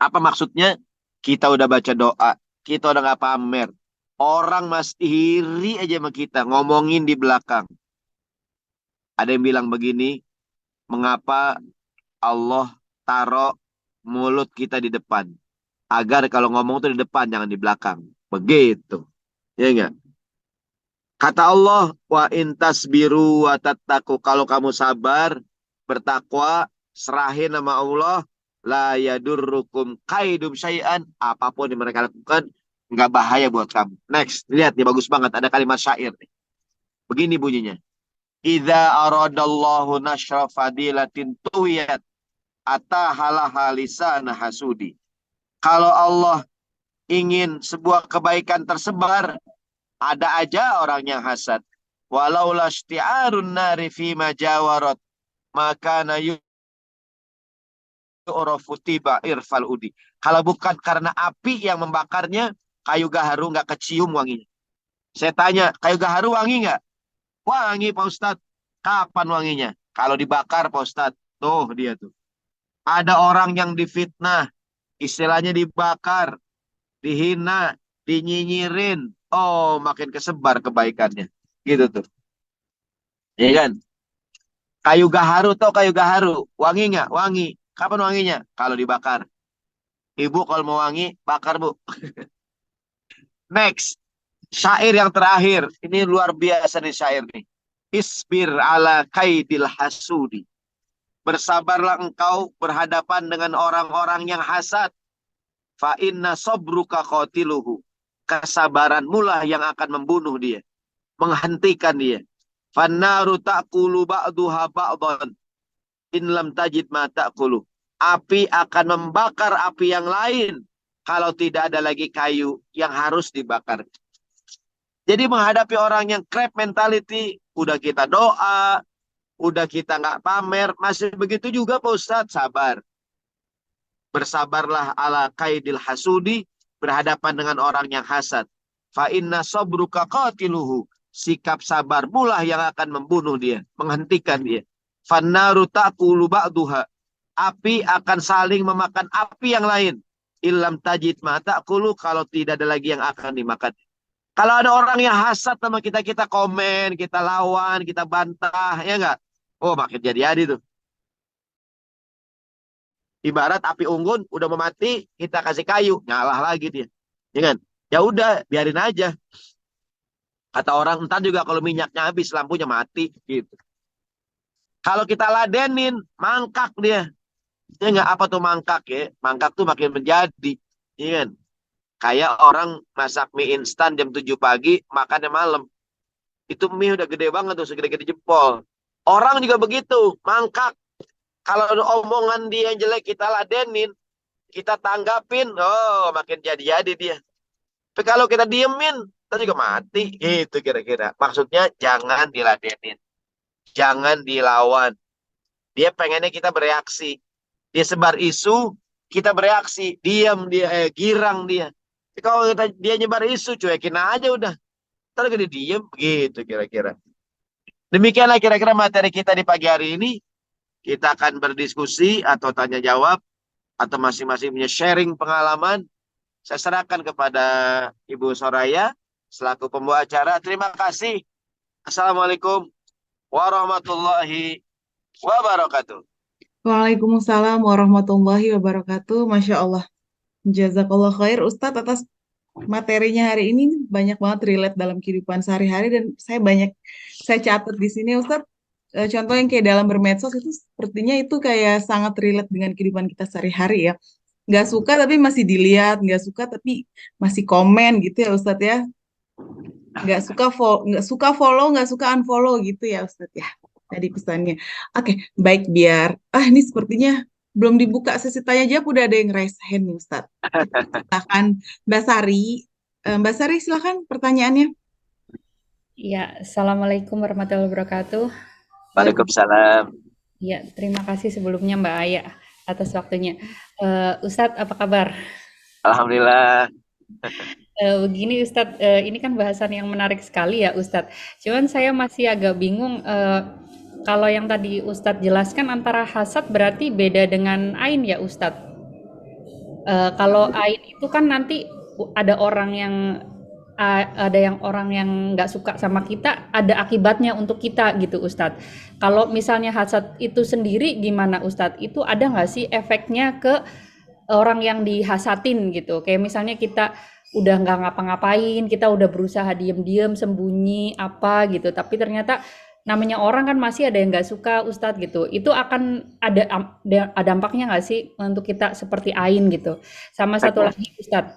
Apa maksudnya? Kita udah baca doa, kita udah gak pamer. Orang masih iri aja sama kita, ngomongin di belakang. Ada yang bilang begini, mengapa Allah taruh mulut kita di depan? Agar kalau ngomong tuh di depan, jangan di belakang. Begitu. Ya enggak? Kata Allah, wa intas biru wa tattaqu. Kalau kamu sabar, bertakwa, serahin nama Allah, la yadurrukum kaidum syai'an. Apapun yang mereka lakukan, nggak bahaya buat kamu. Next, lihat nih bagus banget. Ada kalimat syair nih. Begini bunyinya. Idza aradallahu nashra fadilatin tuwiyat atahalaha lisana hasudi. Kalau Allah ingin sebuah kebaikan tersebar, ada aja orang yang hasad. Walau lasti'arun nari fima jawarat, maka yu'rafu tiba irfal udi. Kalau bukan karena api yang membakarnya, kayu gaharu nggak kecium wanginya. Saya tanya, kayu gaharu wangi nggak? Wangi, Pak Ustadz. Kapan wanginya? Kalau dibakar, Pak Ustadz. Tuh dia tuh. Ada orang yang difitnah, istilahnya dibakar, dihina, dinyinyirin. Oh, makin kesebar kebaikannya. Gitu tuh. Ya kan? Kayu gaharu, tau kayu gaharu. Wangi nggak? Wangi. Kapan wanginya? Kalau dibakar. Ibu kalau mau wangi, bakar, Bu. Next. Syair yang terakhir. Ini luar biasa nih syair nih. Isbir ala kaidil hasudi. Bersabarlah engkau berhadapan dengan orang-orang yang hasad. Fa inna sabruka qatiluhu. Kesabaranmu lah yang akan membunuh dia. Menghentikan dia. Fannaru ta'kulu ba'duha ba'dan. In lam tajid ma ta'kulu. Api akan membakar api yang lain. Kalau tidak ada lagi kayu yang harus dibakar. Jadi menghadapi orang yang crab mentality, udah kita doa, udah kita nggak pamer, masih begitu juga Pak Ustadz, sabar. Bersabarlah ala kaidil hasudi, berhadapan dengan orang yang hasad. Fa inna sabruka qatiluhu. Sikap sabar mulah yang akan membunuh dia, menghentikan dia. Fannaru ta'kulu ba'duha. Api akan saling memakan api yang lain. Illam tajid ma ta'kulu, kalau tidak ada lagi yang akan dimakan. Kalau ada orang yang hasad sama kita, kita komen, kita lawan, kita bantah, ya enggak? Oh, makin jadi-jadi tuh. Ibarat api unggun udah mau mati, kita kasih kayu, nyala lagi dia. Ya kan? Ya udah, biarin aja. Kata orang, entar juga kalau minyaknya habis, lampunya mati gitu. Kalau kita ladenin, mangkak dia. Ya nggak, apa tuh mangkak ya? Mangkak tuh makin menjadi. Iya kan? Kayak orang masak mie instan jam 7 pagi, makannya malam. Itu mie udah gede banget tuh, segede-gede jempol. Orang juga begitu, mangkak. Kalau ada omongan dia yang jelek, kita ladenin, kita tanggapin, oh makin jadi-jadi dia. Tapi kalau kita diemin, kita juga mati. Gitu kira-kira. Maksudnya jangan diladenin. Jangan dilawan. Dia pengennya kita bereaksi. Dia sebar isu, kita bereaksi. Diam dia, girang dia. Tapi kalau dia nyebar isu, cuekin aja udah. Ntar dia diem, gitu kira-kira. Demikianlah kira-kira materi kita di pagi hari ini. Kita akan berdiskusi atau tanya jawab. Atau masing-masing punya sharing pengalaman. Saya serahkan kepada Ibu Soraya selaku pembawa acara. Terima kasih. Assalamualaikum warahmatullahi wabarakatuh. Waalaikumsalam warahmatullahi wabarakatuh. Masya Allah. Jazakallah khair Ustadz atas materinya hari ini, banyak banget relate dalam kehidupan sehari-hari dan saya catat di sini Ustadz, contoh yang kayak dalam bermedsos itu sepertinya itu kayak sangat relate dengan kehidupan kita sehari-hari ya. Nggak suka tapi masih dilihat, nggak suka tapi masih komen gitu ya Ustadz ya. Nggak suka follow, nggak suka unfollow gitu ya Ustadz ya. Tadi pesannya. Oke, baik biar. Ini sepertinya belum dibuka sesi tanya jawab, udah ada yang raise hand nih Ustadz. Silakan Mbak Sari. Mbak Sari silakan pertanyaannya. Ya, Assalamualaikum warahmatullahi wabarakatuh. Waalaikumsalam. Ya, terima kasih sebelumnya Mbak Aya atas waktunya. Ustadz, apa kabar? Alhamdulillah. Begini Ustadz, ini kan bahasan yang menarik sekali ya Ustadz. Cuman saya masih agak bingung, kalau yang tadi Ustadz jelaskan antara hasad berarti beda dengan ain ya Ustadz. Kalau ain itu kan nanti ada orang yang nggak suka sama kita, ada akibatnya untuk kita gitu Ustadz. Kalau misalnya hasad itu sendiri gimana Ustadz? Itu ada nggak sih efeknya ke orang yang dihasatin gitu? Kayak misalnya kita udah nggak ngapa-ngapain, kita udah berusaha diem-diem, sembunyi apa gitu, tapi ternyata namanya orang kan masih ada yang nggak suka Ustadz gitu. Itu akan ada dampaknya nggak sih untuk kita seperti ain gitu? Sama satu lagi Ustadz,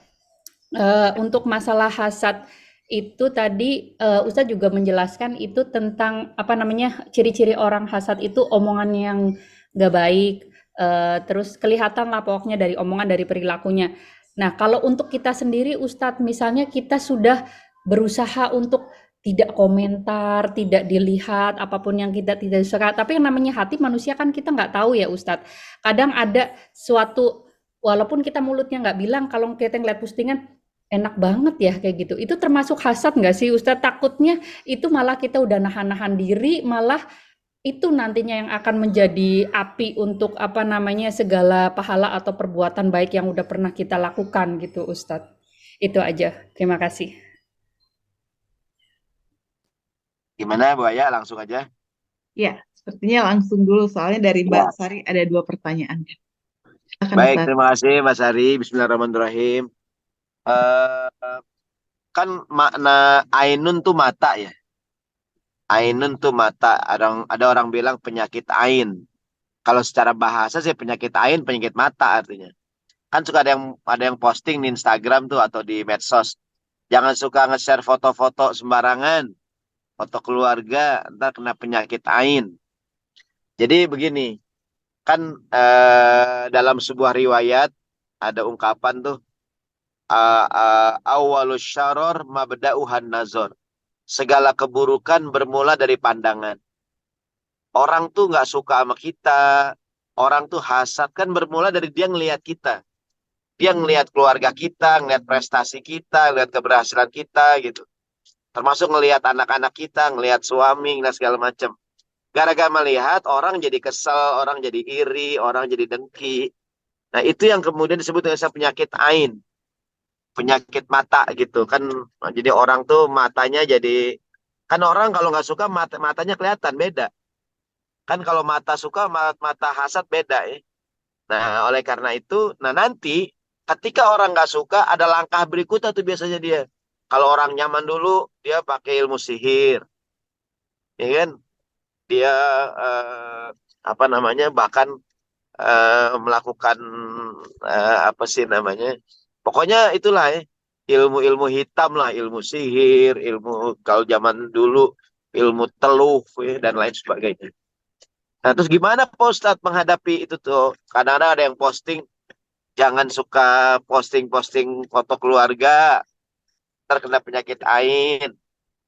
untuk masalah hasad itu tadi Ustadz juga menjelaskan itu tentang apa namanya ciri-ciri orang hasad itu omongan yang nggak baik, terus kelihatan lah pokoknya dari omongan, dari perilakunya. Nah kalau untuk kita sendiri Ustadz, misalnya kita sudah berusaha untuk tidak komentar, tidak dilihat apapun yang kita tidak suka, tapi yang namanya hati manusia kan kita nggak tahu ya Ustadz. Kadang ada suatu, walaupun kita mulutnya nggak bilang, kalau kita ngeliat postingan enak banget ya kayak gitu, itu termasuk hasad nggak sih Ustadz? Takutnya itu malah kita udah nahan-nahan diri, malah itu nantinya yang akan menjadi api untuk apa namanya segala pahala atau perbuatan baik yang udah pernah kita lakukan gitu Ustadz. Itu aja, terima kasih. Gimana Bu Aya? Langsung aja. Ya, sepertinya langsung dulu soalnya dari Mbak Sari ada 2 pertanyaan. Silakan, Baik, Ustadz. terima kasih Mas Ari. Bismillahirrahmanirrahim. Kan makna ainun tuh mata ya. Ainun tuh mata. Ada orang bilang penyakit ain. Kalau secara bahasa sih penyakit ain, penyakit mata artinya. Kan suka ada yang posting di Instagram tuh atau di medsos. Jangan suka nge-share foto-foto sembarangan. Foto keluarga, ntar kena penyakit ain. Jadi begini, kan dalam sebuah riwayat ada ungkapan tuh, awalus syaror mabda'uhan nazar. Segala keburukan bermula dari pandangan. Orang tuh nggak suka sama kita, orang tuh hasad kan bermula dari dia ngelihat kita. Dia ngelihat keluarga kita, ngelihat prestasi kita, ngelihat keberhasilan kita gitu. Termasuk ngelihat anak-anak kita, ngelihat suami, ngelihat segala macam. Gara-gara melihat, orang jadi kesel, orang jadi iri, orang jadi dengki. Nah itu yang kemudian disebut dengan penyakit ain. Penyakit mata gitu kan. Jadi orang tuh matanya jadi, kan orang kalau nggak suka matanya kelihatan beda. Kan kalau mata suka, mata hasad beda ya. Nah, oleh karena itu, nah nanti ketika orang nggak suka, ada langkah berikutnya tuh biasanya dia. Kalau orang nyaman dulu, dia pakai ilmu sihir, ya kan? Dia apa namanya, bahkan melakukan apa sih namanya? Pokoknya itulah ya, ilmu-ilmu hitam lah, ilmu sihir, ilmu kalau zaman dulu ilmu teluh ya, dan lain sebagainya. Nah, terus gimana Pak Ustadz menghadapi itu tuh? Kadang-kadang ada yang posting, jangan suka posting-posting foto keluarga, terkena penyakit ain.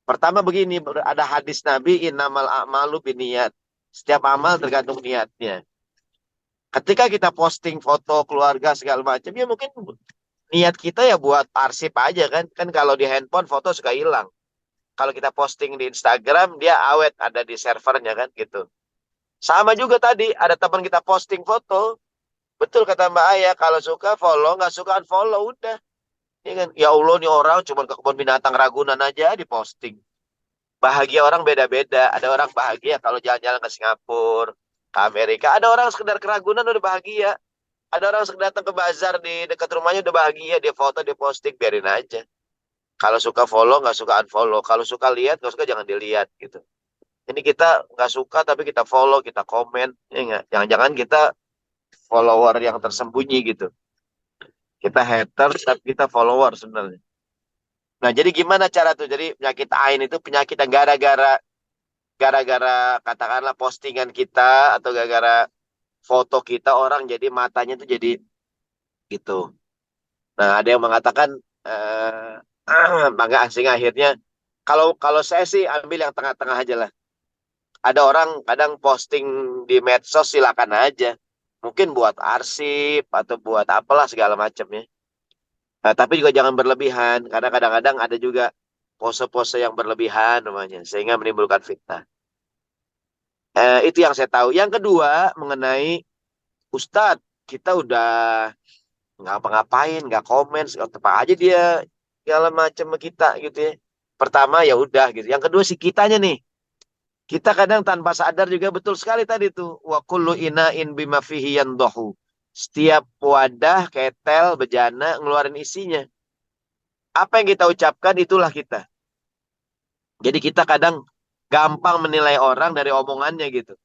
Pertama begini, ada hadis Nabi, innamal a'malu binniyat. Setiap amal tergantung niatnya. Ketika kita posting foto keluarga segala macam, ya mungkin niat kita ya buat arsip aja kan. Kan kalau di handphone foto suka hilang. Kalau kita posting di Instagram, dia awet ada di servernya kan gitu. Sama juga tadi, ada teman kita posting foto, betul kata Mbak Aya, kalau suka follow, nggak suka unfollow, udah. Ya kan? Ya Allah, nih orang cuma ke kebun binatang Ragunan aja diposting. Bahagia orang beda-beda. Ada orang bahagia kalau jalan-jalan ke Singapura, ke Amerika. Ada orang sekedar ke Ragunan udah bahagia. Ada orang sekedar datang ke bazar di dekat rumahnya udah bahagia. Dia foto, dia posting, biarin aja. Kalau suka follow, nggak suka unfollow. Kalau suka lihat, nggak suka jangan dilihat gitu. Ini kita nggak suka tapi kita follow, kita komen. Ya nggak? Jangan-jangan kita follower yang tersembunyi gitu. Kita haters tapi kita follower sebenarnya. Nah, jadi gimana cara tuh? Jadi penyakit ain itu penyakit yang gara-gara katakanlah postingan kita atau gara-gara foto kita orang jadi matanya tuh jadi gitu. Nah, ada yang mengatakan maka asing akhirnya kalau kalau saya sih ambil yang tengah-tengah aja lah. Ada orang kadang posting di medsos silakan aja. Mungkin buat arsip atau buat apalah segala macam ya. Nah, tapi juga jangan berlebihan karena kadang-kadang ada juga pose-pose yang berlebihan namanya sehingga menimbulkan fitnah. Itu yang saya tahu. Yang kedua mengenai Ustadz, kita udah nggak apa-ngapain, nggak komen, apa aja dia segala macam sama kita gitu ya. Pertama ya udah gitu. Yang kedua si kitanya nih. Kita kadang tanpa sadar juga betul sekali tadi tuh. Wa kullu ina'in bima fihi yandahu. Setiap wadah, ketel, bejana ngeluarin isinya. Apa yang kita ucapkan itulah kita. Jadi kita kadang gampang menilai orang dari omongannya gitu.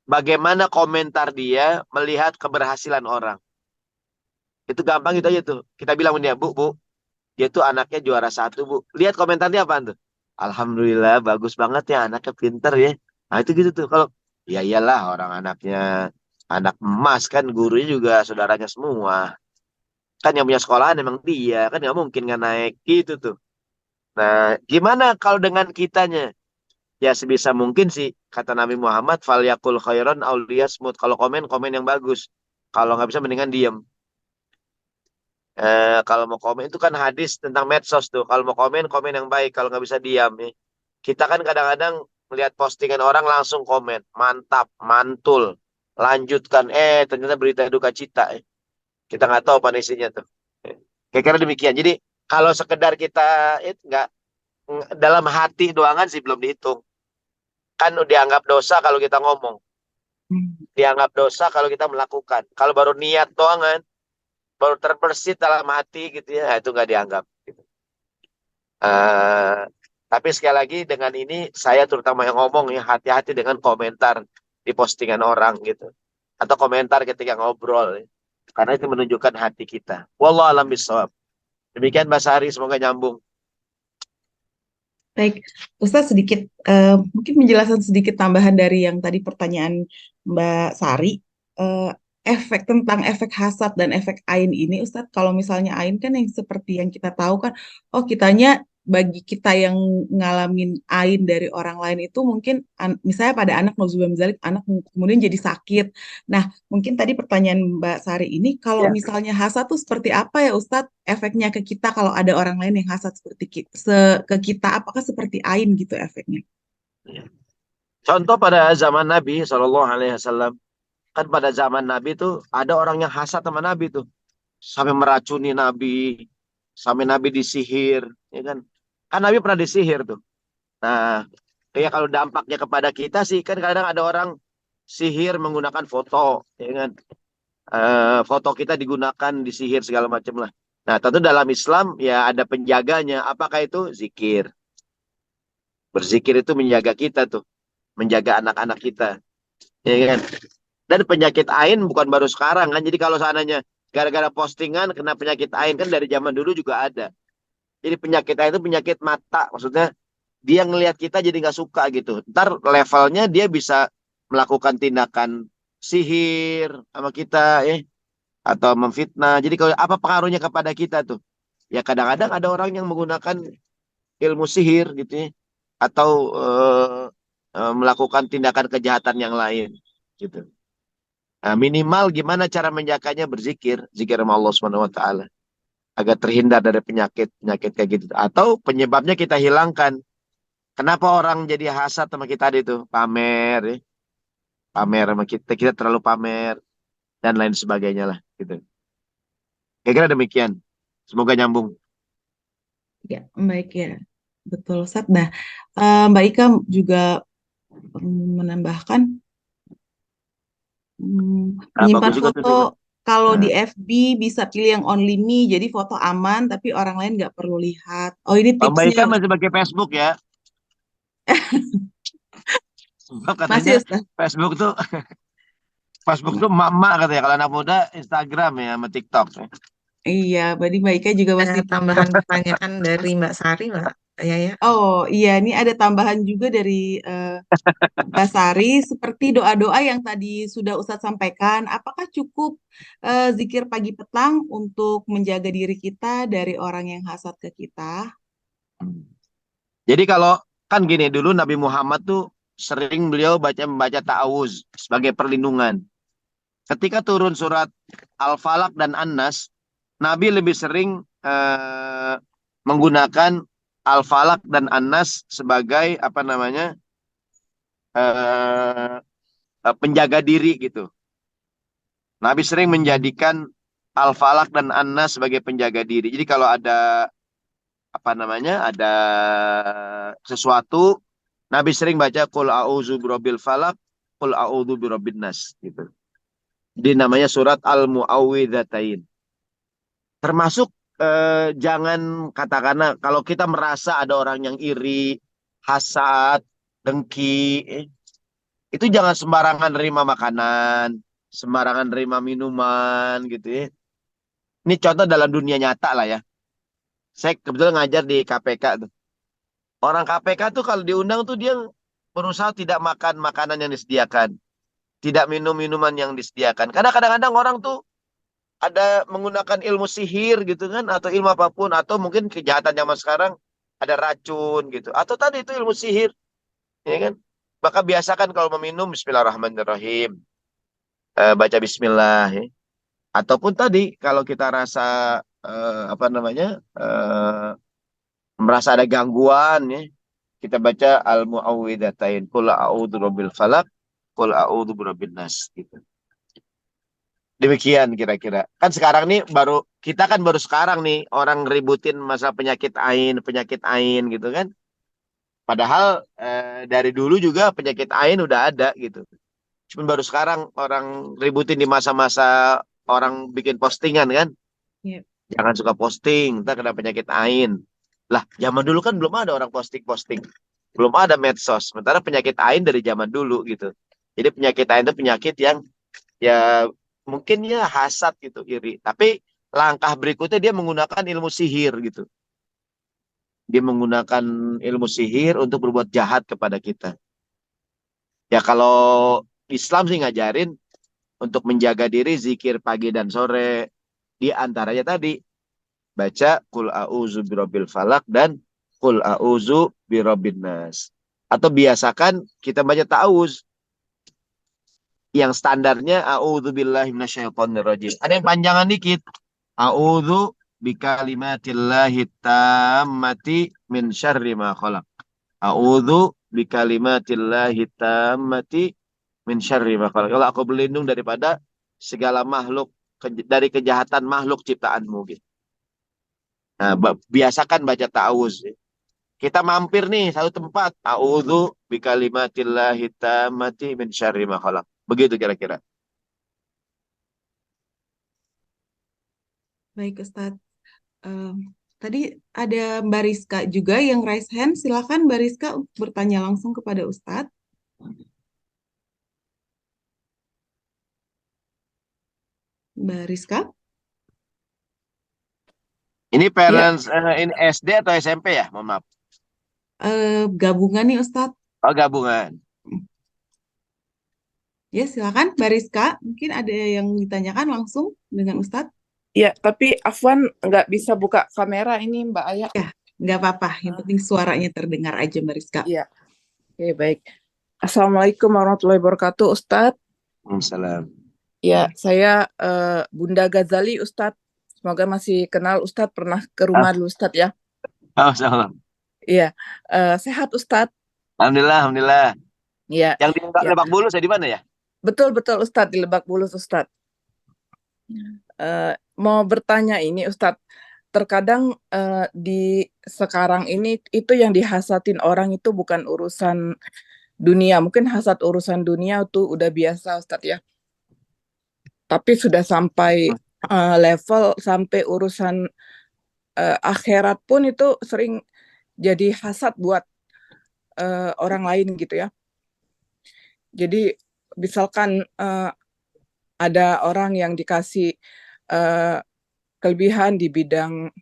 Bagaimana komentar dia melihat keberhasilan orang. Itu gampang gitu aja tuh. Kita bilang dia, Bu, dia tuh anaknya juara 1, Bu. Lihat komentarnya apa tuh? Alhamdulillah, bagus banget ya, anaknya pinter ya. Nah, itu gitu tuh. Kalau, ya iyalah orang anaknya, anak emas kan, gurunya juga saudaranya semua. Kan yang punya sekolahan emang dia, kan nggak mungkin nggak naik gitu tuh. Nah, gimana kalau dengan kitanya? Ya sebisa mungkin sih, kata Nabi Muhammad, fal yakul khairan aw liyasmut. Kalau komen, komen yang bagus. Kalau nggak bisa, mendingan diem. Kalau mau komen itu kan hadis tentang medsos tuh. Kalau mau komen, komen yang baik. Kalau nggak bisa diam ya. Kita kan kadang-kadang melihat postingan orang langsung komen, mantap, mantul, lanjutkan. Ternyata berita duka cita. Kita nggak tahu apa isinya tuh. Kira-kira demikian. Jadi kalau sekedar kita itu nggak dalam hati doangan sih belum dihitung. Kan dianggap dosa kalau kita ngomong, dianggap dosa kalau kita melakukan. Kalau baru niat doangan, baru terbersit dalam hati gitu ya, itu nggak dianggap. Gitu. Tapi sekali lagi dengan ini saya terutama yang ngomong ya hati-hati dengan komentar di postingan orang gitu atau komentar ketika ngobrol ya. Karena itu menunjukkan hati kita. Wallahu a'lam bishawab. Demikian Mbak Sari, semoga nyambung. Baik, Ustaz sedikit mungkin menjelaskan sedikit tambahan dari yang tadi pertanyaan Mbak Sari. Eh, tentang efek hasad dan efek ain ini, Ustaz, kalau misalnya ain kan yang seperti yang kita tahu kan, oh kitanya bagi kita yang ngalamin ain dari orang lain itu mungkin misalnya pada anak nauzubillah min dzalik, anak kemudian jadi sakit. Nah, mungkin tadi pertanyaan Mbak Sari ini, kalau Ya. misalnya hasad tuh seperti apa ya Ustadz efeknya ke kita kalau ada orang lain yang hasad seperti ke kita, apakah seperti ain gitu efeknya? Contoh pada zaman Nabi SAW, kan pada zaman Nabi tuh ada orang yang hasad sama Nabi tuh, sampai meracuni Nabi, sampai Nabi disihir, ya kan? Kan Nabi pernah disihir tuh. Nah, kayak kalau dampaknya kepada kita sih, kan kadang ada orang sihir menggunakan foto, ya kan? foto kita digunakan, disihir segala macam lah. Nah, tentu dalam Islam ya ada penjaganya. Apakah itu? Zikir. Berzikir itu menjaga kita tuh, menjaga anak-anak kita, ya kan? Dan penyakit ain bukan baru sekarang kan. Jadi kalau seandainya gara-gara postingan kena penyakit ain kan dari zaman dulu juga ada. Jadi penyakit ain itu penyakit mata, maksudnya dia ngelihat kita jadi nggak suka gitu. Ntar levelnya dia bisa melakukan tindakan sihir sama kita, ya, atau memfitnah. Jadi kalau apa pengaruhnya kepada kita tuh? Ya kadang-kadang ada orang yang menggunakan ilmu sihir gitu ya, atau melakukan tindakan kejahatan yang lain gitu. Nah, minimal gimana cara menjaganya? Berzikir, zikir sama Allah Subhanahu wa taala agar terhindar dari penyakit kayak gitu. Atau penyebabnya kita hilangkan. Kenapa orang jadi hasad sama kita itu? Pamer, ya. Pamer sama kita, kita terlalu pamer dan lain sebagainya lah gitu. Kira-kira demikian. Semoga nyambung. Ya, baik ya. Betul, Ustaz. Nah, Mbak Ika juga menambahkan menyimpan Bagus juga tuh. foto kalau di Nah, FB bisa pilih yang only me, jadi foto aman tapi orang lain nggak perlu lihat. Oh, ini Mbak tipsnya Ika masih pakai Facebook ya? Sebab katanya masih, Ustaz. Facebook tuh Facebook tuh emak-emak katanya. Kalau anak muda Instagram ya sama TikTok. Iya, berarti Mbak Ika juga Ada masih. tambahan pertanyaan dari Mbak Sari, Mbak Yaya. Oh iya, ini ada tambahan juga dari Mbak Sari, seperti doa-doa yang tadi sudah Ustadz sampaikan, apakah cukup zikir pagi petang untuk menjaga diri kita dari orang yang hasad ke kita? Jadi kalau kan gini, dulu Nabi Muhammad tuh sering beliau membaca ta'awuz sebagai perlindungan. Ketika turun surat Al-Falaq dan An-Nas, Nabi lebih sering menggunakan Al-Falaq dan An-Nas sebagai apa namanya, eh, penjaga diri gitu. Nabi sering menjadikan Al-Falaq dan An-Nas sebagai penjaga diri. Jadi kalau ada apa namanya, ada sesuatu, Nabi sering baca Qul a'udzu birabbil falaq, Qul a'udzu birabbin nas gitu. Di namanya surat Al-Mu'awwidzatain. Termasuk jangan katakanlah kalau kita merasa ada orang yang iri, hasad, dengki, itu jangan sembarangan nerima makanan, sembarangan nerima minuman gitu ya. Ini contoh dalam dunia nyata lah ya. Saya kebetulan ngajar di KPK tuh. Orang KPK tuh kalau diundang tuh dia berusaha tidak makan makanan yang disediakan, tidak minum minuman yang disediakan. Karena kadang-kadang orang tuh ada menggunakan ilmu sihir gitu kan, atau ilmu apapun, atau mungkin kejahatan zaman sekarang ada racun gitu, atau tadi itu ilmu sihir, ya kan? Maka biasakan kalau meminum Bismillahirrahmanirrahim, baca Bismillah, ya. Ataupun tadi kalau kita rasa apa namanya, merasa ada gangguan, ya, kita baca Al-Mu'awwidzatain, Qul a'udzu birabbil falaq, Qul a'udzu birabbin nas gitu. Demikian kira-kira. Kan sekarang nih kita kan baru sekarang nih orang ributin masa penyakit ain gitu kan. Padahal dari dulu juga penyakit ain udah ada gitu. Cuman baru sekarang orang ributin di masa-masa orang bikin postingan kan. Iya. Jangan suka posting, ntar kena penyakit ain. Lah, zaman dulu kan belum ada orang posting-posting. Belum ada medsos. Sementara penyakit ain dari zaman dulu gitu. Jadi penyakit ain itu penyakit yang ya mungkin ya hasad gitu, iri. Tapi langkah berikutnya dia menggunakan ilmu sihir gitu. Dia menggunakan ilmu sihir untuk berbuat jahat kepada kita. Ya kalau Islam sih ngajarin untuk menjaga diri zikir pagi dan sore. Di antaranya tadi baca Qul a'udzu birabbil falaq dan Qul a'udzu birabbin nas. Atau biasakan kita baca ta'awuz yang standarnya a'udzubillahi minasyaitonirrajim. Ada yang panjangan dikit. A'udzu bikalimatillahi tammati min syarri ma khalaq. A'udzu bikalimatillahi tammati min syarri ma khalaq. Kalau aku berlindung daripada segala makhluk, dari kejahatan makhluk ciptaanmu gitu. Nah, biasakan baca ta'awuz. Kita mampir nih satu tempat. A'udzu bikalimatillahi tammati min syarri ma khalaq. Begitu kira-kira. Baik Ustadz. Em, Tadi ada Mbak Rizka juga yang raise hand. Silakan Mbak Rizka untuk bertanya langsung kepada Ustadz. Mbak Rizka, Ini ya, parents ini SD atau SMP ya? Mohon maaf. gabungan nih Ustadz. Oh, gabungan. Ya, silakan Mbak Rizka. Mungkin ada yang ditanyakan langsung dengan Ustadz. Ya, tapi Afwan nggak bisa buka kamera ini Mbak Aya. Ya, nggak apa-apa. Yang penting suaranya terdengar aja Mbak Rizka. Iya, oke baik. Assalamualaikum warahmatullahi wabarakatuh, Ustadz. Waalaikumsalam. Ya, saya Bunda Ghazali, Ustadz. Semoga masih kenal Ustadz, pernah ke rumah dulu Ustadz ya. Waalaikumsalam. Iya, sehat Ustadz. Alhamdulillah, alhamdulillah. Iya, Yang di ya. Lebak Bulus ya di mana ya? Betul Ustadz, di Lebak Bulus Ustadz. Mau bertanya ini Ustadz, terkadang di sekarang ini itu yang dihasatin orang itu bukan urusan dunia, mungkin hasad urusan dunia tuh udah biasa Ustadz ya. Tapi sudah sampai level sampai urusan akhirat pun itu sering jadi hasad buat orang lain gitu ya. Jadi misalkan ada orang yang dikasih kelebihan di bidang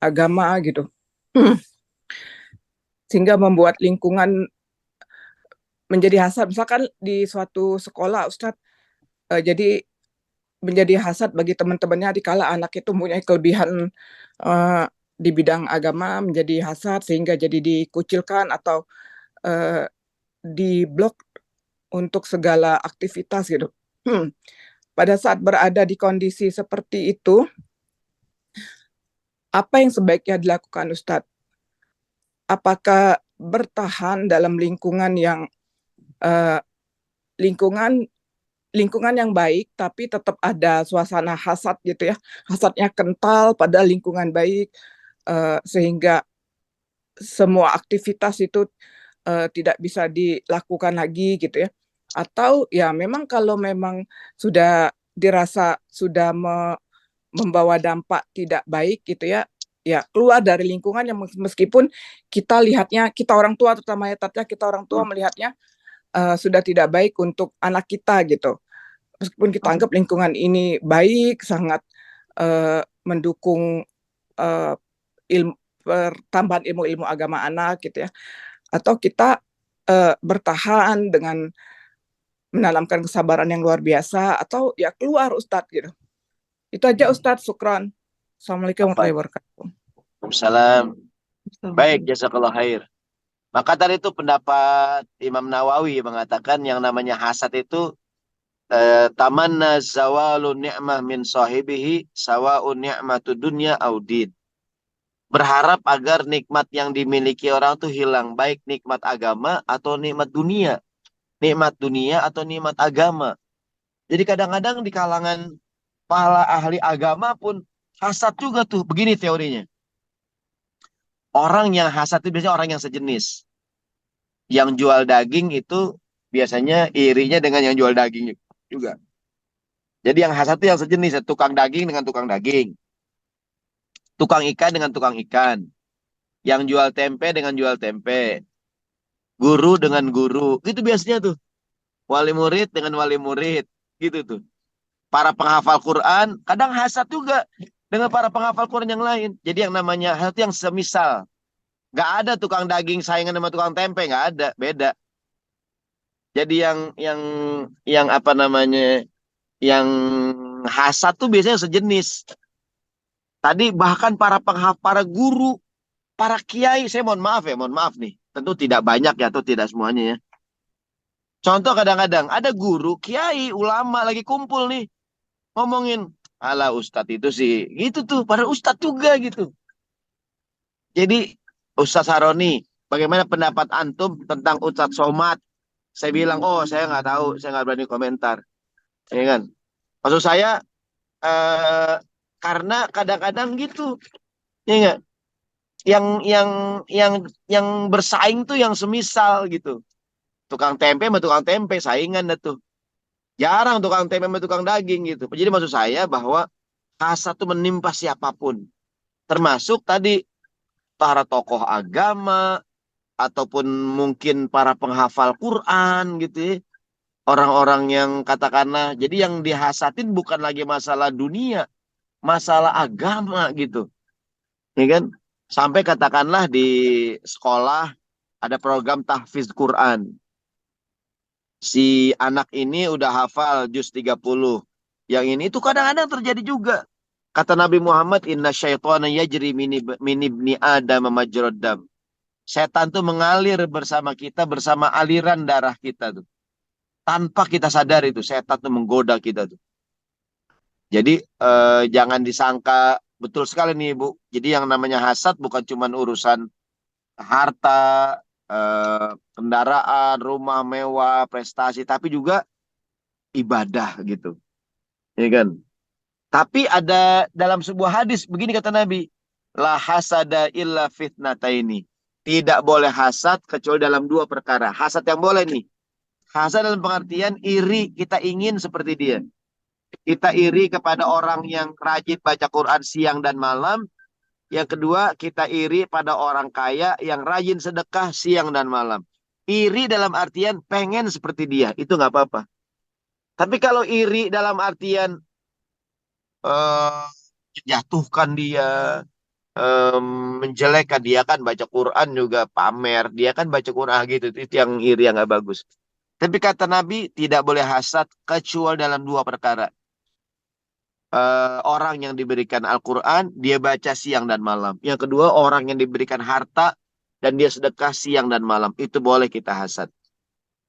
agama gitu, sehingga membuat lingkungan menjadi hasad. Misalkan di suatu sekolah Ustadz, jadi menjadi hasad bagi teman-temannya dikala anak itu mempunyai kelebihan di bidang agama, menjadi hasad sehingga jadi dikucilkan atau diblok untuk segala aktivitas gitu. Pada saat berada di kondisi seperti itu, apa yang sebaiknya dilakukan Ustadz? Apakah bertahan dalam lingkungan yang lingkungan yang baik, tapi tetap ada suasana hasad gitu ya, hasadnya kental pada lingkungan baik, sehingga semua aktivitas itu tidak bisa dilakukan lagi gitu ya, atau ya memang kalau memang sudah dirasa sudah membawa dampak tidak baik gitu ya, ya keluar dari lingkungan yang meskipun kita lihatnya, kita orang tua terutama ya Tatya, kita orang tua melihatnya sudah tidak baik untuk anak kita gitu. Meskipun kita anggap lingkungan ini baik, sangat mendukung pertambahan ilmu-ilmu agama anak gitu ya, atau kita bertahan dengan menanamkan kesabaran yang luar biasa, atau ya keluar Ustadz gitu. Itu aja Ustadz, syukran. Assalamualaikum warahmatullahi wabarakatuh. Waalaikumsalam. Baik, jazakallah khair. Maka tadi itu pendapat Imam Nawawi mengatakan yang namanya hasad itu tamanna zawalun ni'mah min sahibihi sawa'un ni'matu dunya au din. Berharap agar nikmat yang dimiliki orang itu hilang, baik nikmat agama atau nikmat dunia. Nikmat dunia atau nikmat agama. Jadi kadang-kadang di kalangan para ahli agama pun hasad juga tuh. Begini teorinya. Orang yang hasad itu biasanya orang yang sejenis. Yang jual daging itu biasanya irinya dengan yang jual daging juga. Jadi yang hasad itu yang sejenis, tukang daging dengan tukang daging. Tukang ikan dengan tukang ikan. Yang jual tempe dengan jual tempe. Guru dengan guru. Gitu biasanya tuh. Wali murid dengan wali murid. Gitu tuh. Para penghafal Quran kadang hasad juga dengan para penghafal Quran yang lain. Jadi yang namanya hasad yang semisal. Gak ada tukang daging saingan sama tukang tempe, gak ada, beda. Jadi yang apa namanya, yang hasad tuh biasanya sejenis. Tadi bahkan para penghafal, para guru, para kiai, saya mohon maaf nih, tentu tidak banyak ya atau tidak semuanya ya. Contoh kadang-kadang ada guru, kiai, ulama lagi kumpul nih, ngomongin, ala ustadz itu sih, gitu tuh, para ustadz juga gitu. Jadi Ustadz Haroni, bagaimana pendapat antum tentang Ustadz Somad? Saya bilang, oh saya nggak tahu, saya nggak berani komentar. Ya kan? Maksud saya, karena kadang-kadang gitu, ya nggak? Yang bersaing tuh yang semisal gitu. Tukang tempe sama tukang tempe saingan dah tuh. Jarang tukang tempe sama tukang daging gitu. Jadi maksud saya bahwa Hasad itu menimpa siapapun. Termasuk tadi para tokoh agama, ataupun mungkin para penghafal Quran gitu ya. Orang-orang yang katakanlah, jadi yang dihasatin bukan lagi masalah dunia, masalah agama gitu. Ya kan? Sampai katakanlah di sekolah ada program tahfiz Quran. Si anak ini udah hafal juz 30. Yang ini itu kadang-kadang terjadi juga. Kata Nabi Muhammad, inna syaitana yajri min ibni Adam majrad dam. Setan tuh mengalir bersama kita, bersama aliran darah kita tuh. Tanpa kita sadar itu, setan tuh menggoda kita tuh. Jadi jangan disangka, betul sekali nih Ibu. Jadi yang namanya hasad bukan cuma urusan harta, kendaraan, rumah mewah, prestasi, tapi juga ibadah gitu. Ya kan? Tapi ada dalam sebuah hadis, begini kata Nabi, la hasada illa fitnataini. Tidak boleh hasad kecuali dalam dua perkara. Hasad yang boleh nih. Hasad dalam pengertian iri, kita ingin seperti dia. Kita iri kepada orang yang rajin baca Quran siang dan malam. Yang kedua, kita iri pada orang kaya yang rajin sedekah siang dan malam. Iri dalam artian pengen seperti dia, itu nggak apa-apa. Tapi kalau iri dalam artian menjatuhkan dia, menjelekkan dia, kan baca Quran juga pamer, dia kan baca Quran gitu, itu yang iri yang nggak bagus. Tapi kata Nabi tidak boleh hasad kecuali dalam dua perkara. Orang yang diberikan Al-Quran, dia baca siang dan malam. Yang kedua, orang yang diberikan harta dan dia sedekah siang dan malam, itu boleh kita hasad.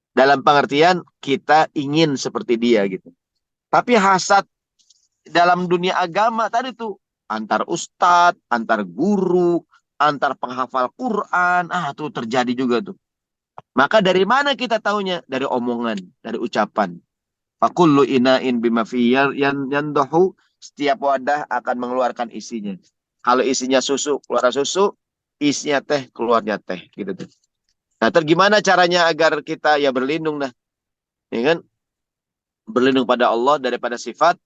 Dalam pengertian kita ingin seperti dia gitu. Tapi hasad dalam dunia agama tadi tuh, antar ustadz, antar guru, antar penghafal Quran, tuh terjadi juga tuh. Maka dari mana kita taunya? Dari omongan, dari ucapan. Fakullu ina'in bima fiyal yandahu, setiap wadah akan mengeluarkan isinya. Kalau isinya susu, keluar susu, isinya teh, keluarnya teh, gitu tuh. Nah, terus gimana caranya agar kita ya berlindung dah, ya kan? Berlindung pada Allah daripada sifat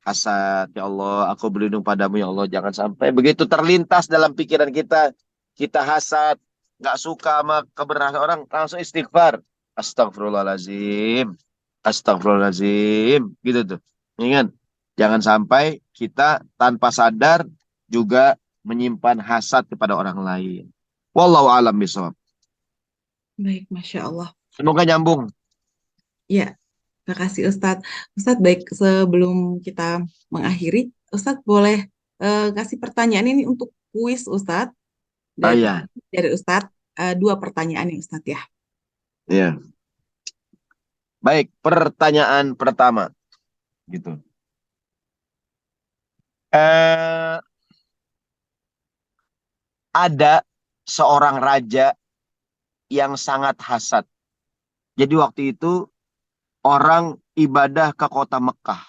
hasad. Ya Allah, aku berlindung padamu ya Allah, jangan sampai begitu terlintas dalam pikiran kita, kita hasad, nggak suka sama kebenaran orang, langsung istighfar. Astagfirullahaladzim. Astagfirullahaladzim. Gitu tuh. Ingat, jangan sampai kita tanpa sadar juga menyimpan hasad kepada orang lain. Wallahu a'lam bishawab. Baik, Masya Allah. Semoga nyambung. Ya, terima kasih Ustadz. Ustadz, baik sebelum kita mengakhiri, Ustadz boleh kasih pertanyaan ini untuk kuis Ustadz. Iya. Dari Ustadz, dua pertanyaan ya Ustadz ya. Iya. Baik, pertanyaan pertama. Gitu. Ada seorang raja yang sangat hasad. Jadi waktu itu orang ibadah ke kota Mekah.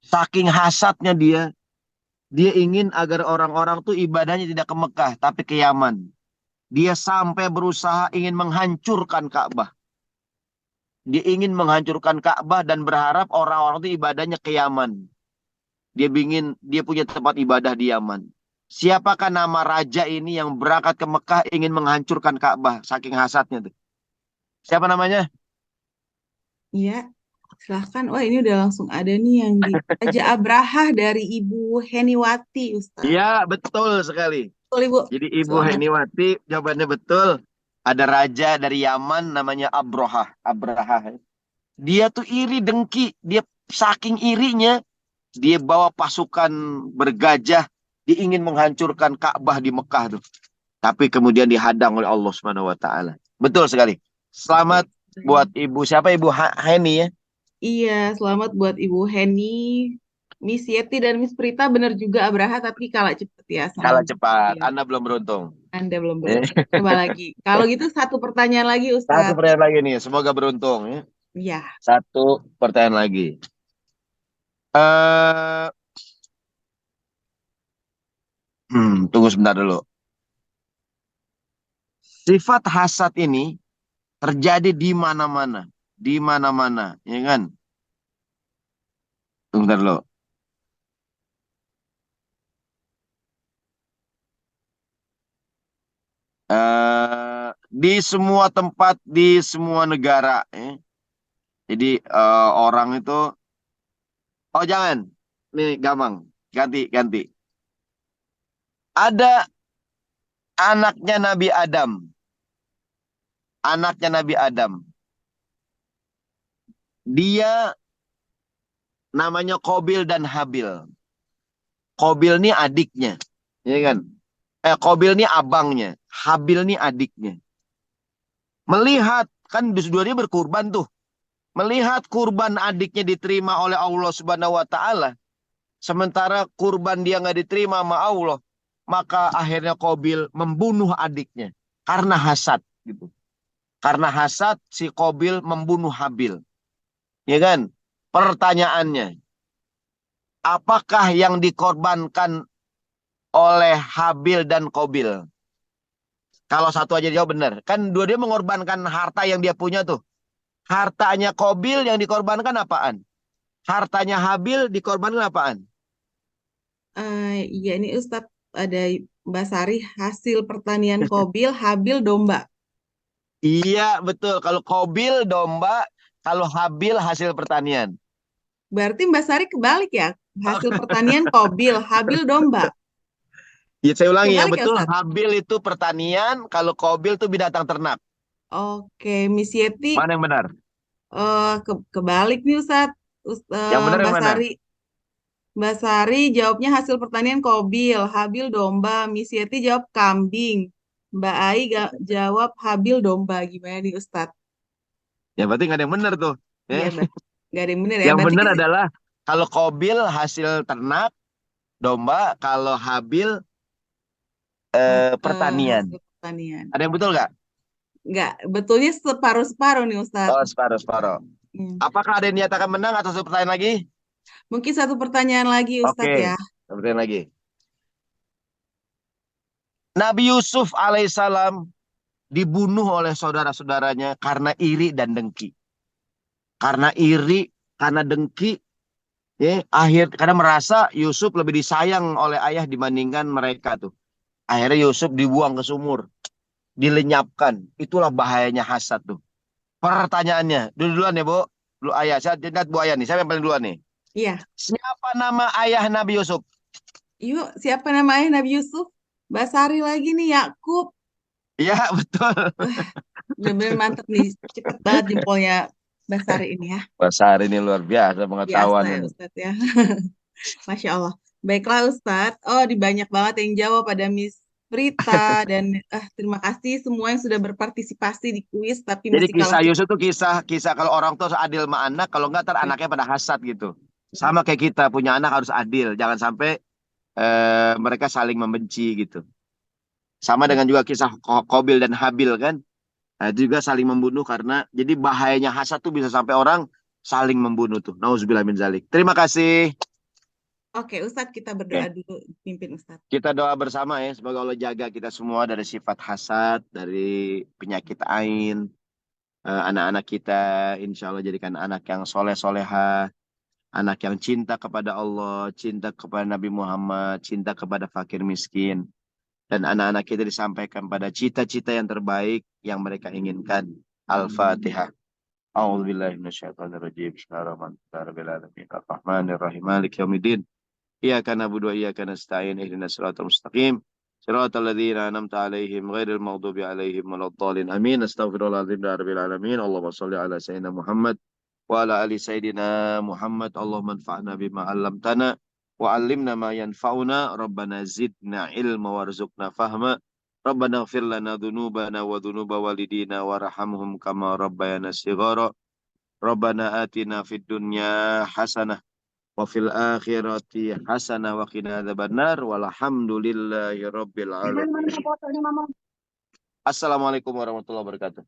Saking hasadnya dia ingin agar orang-orang tuh ibadahnya tidak ke Mekah, tapi ke Yaman. Dia sampai berusaha ingin menghancurkan Ka'bah. Dia ingin menghancurkan Ka'bah dan berharap orang-orang itu ibadahnya ke Yaman. Dia punya tempat ibadah di Yaman. Siapakah nama raja ini yang berangkat ke Mekah ingin menghancurkan Ka'bah saking hasadnya tuh? Siapa namanya? Iya, silahkan. Wah, ini udah langsung ada nih yang di Raja Abraha dari Ibu Heniwati, Ustadz. Iya, betul sekali. Betul, Ibu. Jadi Ibu Selamat. Heniwati jawabannya betul. Ada raja dari Yaman namanya Abraha. Dia tuh iri, dengki. Dia saking irinya, dia bawa pasukan bergajah, dia ingin menghancurkan Ka'bah di Mekah tuh. Tapi kemudian dihadang oleh Allah Subhanahu wa taala. Betul sekali. Selamat buat Ibu siapa? Ibu Heni ya? Iya, selamat buat Ibu Heni, Miss Yeti dan Miss Prita, benar juga Abraha, tapi kalah cepet ya. Kalah cepat. Ya. Anda belum beruntung. Anda belum beruntung. Coba lagi. Kalau gitu satu pertanyaan lagi, Satu Ustadz. pertanyaan lagi nih. Semoga beruntung ya. Iya. Satu pertanyaan lagi. Tunggu sebentar dulu. Sifat hasad ini terjadi di mana-mana. Di mana-mana, ya kan? Tunggu sebentar dulu. Di semua tempat, di semua negara. Jadi orang itu, oh jangan, nih gampang, ganti. Ada anaknya Nabi Adam, dia namanya Qabil dan Habil. Qabil nih adiknya, ya kan? Qabil nih abangnya, Habil nih adiknya. Melihat, kan dua-duanya berkurban tuh. Melihat kurban adiknya diterima oleh Allah Subhanahu wa Ta'ala, sementara kurban dia nggak diterima sama Allah, maka akhirnya Qabil membunuh adiknya karena hasad, gitu. Karena hasad si Qabil membunuh Habil, ya kan? Pertanyaannya, apakah yang dikorbankan oleh Habil dan Qabil? Kalau satu aja jawab benar, kan dua dia mengorbankan harta yang dia punya tuh. Hartanya Qabil yang dikorbankan apaan? Hartanya Habil dikorbankan apaan? Iya ini Ustadz, ada Mbak Sari, hasil pertanian Qabil, Habil domba. Iya, betul. Kalau Qabil domba, kalau Habil hasil pertanian. Berarti Mbak Sari kebalik ya? Hasil pertanian Qabil, Habil domba. Ya, saya ulangi, yang Kebalik ya betul Ustadz? Habil itu pertanian, kalau Qabil itu binatang ternak. Oke, Miss Yeti Mana yang benar? kebalik nih Ustadz. Yang benar yang Mbak mana? Sari, Mbak Sari jawabnya hasil pertanian Qabil, Habil domba. Miss Yeti jawab kambing. Mbak Ai jawab Habil domba. Gimana nih Ustadz? Ya berarti nggak ada yang benar tuh. Iya, Ya. nggak ada yang benar ya. Yang Berarti benar adalah kalau Qabil hasil ternak, domba, kalau Habil pertanian. hasil pertanian. Ada yang betul nggak? Nggak, betulnya separuh-separuh nih Ustadz. Oh, separuh. Apakah ada yang dinyatakan menang atau satu pertanyaan lagi? Mungkin satu pertanyaan lagi Ustadz Oke, ya. satu pertanyaan lagi. Nabi Yusuf alaihissalam dibunuh oleh saudara-saudaranya karena iri dan dengki. Karena iri, karena dengki, ya, karena merasa Yusuf lebih disayang oleh ayah dibandingkan mereka tuh. Akhirnya Yusuf dibuang ke sumur, dilenyapkan. Itulah bahayanya hasad tuh. Pertanyaannya, duluan ya Bu, lu ayah. Saya lihat Bu Ayah nih, siapa yang paling duluan nih? Iya. Siapa nama ayah Nabi Yusuf? Yuk, siapa namanya Nabi Yusuf? Mbak Sari lagi nih, Yakub. Iya, betul. Bener-bener mantep nih. Cepet banget jempolnya Mbak Sari ini ya. Mbak Sari ini luar biasa pengetahuan Biasa ya ini. Ustadz ya. Masya Allah. Baiklah Ustadz. Oh, banyak banget yang jawab, pada Miss Prita. Dan terima kasih semua yang sudah berpartisipasi di kuis. Tapi Jadi masih kalah kisah Yusuf itu kisah kalau orang tua adil sama anak, kalau enggak ntar anaknya pada hasad gitu. Sama kayak kita punya anak harus adil, jangan sampai mereka saling membenci gitu. Sama dengan juga kisah Qabil dan Habil kan. Nah, itu juga saling membunuh karena jadi bahayanya hasad tuh bisa sampai orang saling membunuh tuh. Nauzubillah min zalik. Terima kasih. Oke, Ustadz, kita berdoa dulu, pimpin Ustadz. Kita doa bersama ya, semoga Allah jaga kita semua dari sifat hasad, dari penyakit ain. Anak-anak kita insya Allah jadikan anak yang soleh-soleha, anak yang cinta kepada Allah, cinta kepada Nabi Muhammad, cinta kepada fakir miskin. Dan anak-anak kita disampaikan pada cita-cita yang terbaik yang mereka inginkan. Al-Fatihah. A'udzubillahi minasyaitonirrajim. Bismillahirrahmanirrahim. Ar-Rahmanir-Rahim. Maliki yaumiddin. Iyyaka na'budu wa iyyaka nasta'in. Ihdinas siratal mustaqim. Siratal ladzina an'amta 'alaihim ghairil maghdubi 'alaihim waladdallin. Amin. Astaghfirullahaladzim ya rabbil alamin. Allahumma shalli ala sayyidina Muhammad wa ala ali sayyidina Muhammad. Allahumma anfa'na bima 'allamtana wa 'allimna ma yanfa'una. Rabbana zidna ilma warzuqna fahma. Rabbana ighfir lana dhunubana wa dhunuba walidina warhamhum kama rabbayana shighara. Rabbana atina fid dunya hasanah wa fil akhirati hasanah wa qina adzabannar walhamdulillahi rabbil alamin. Assalamualaikum warahmatullahi wabarakatuh.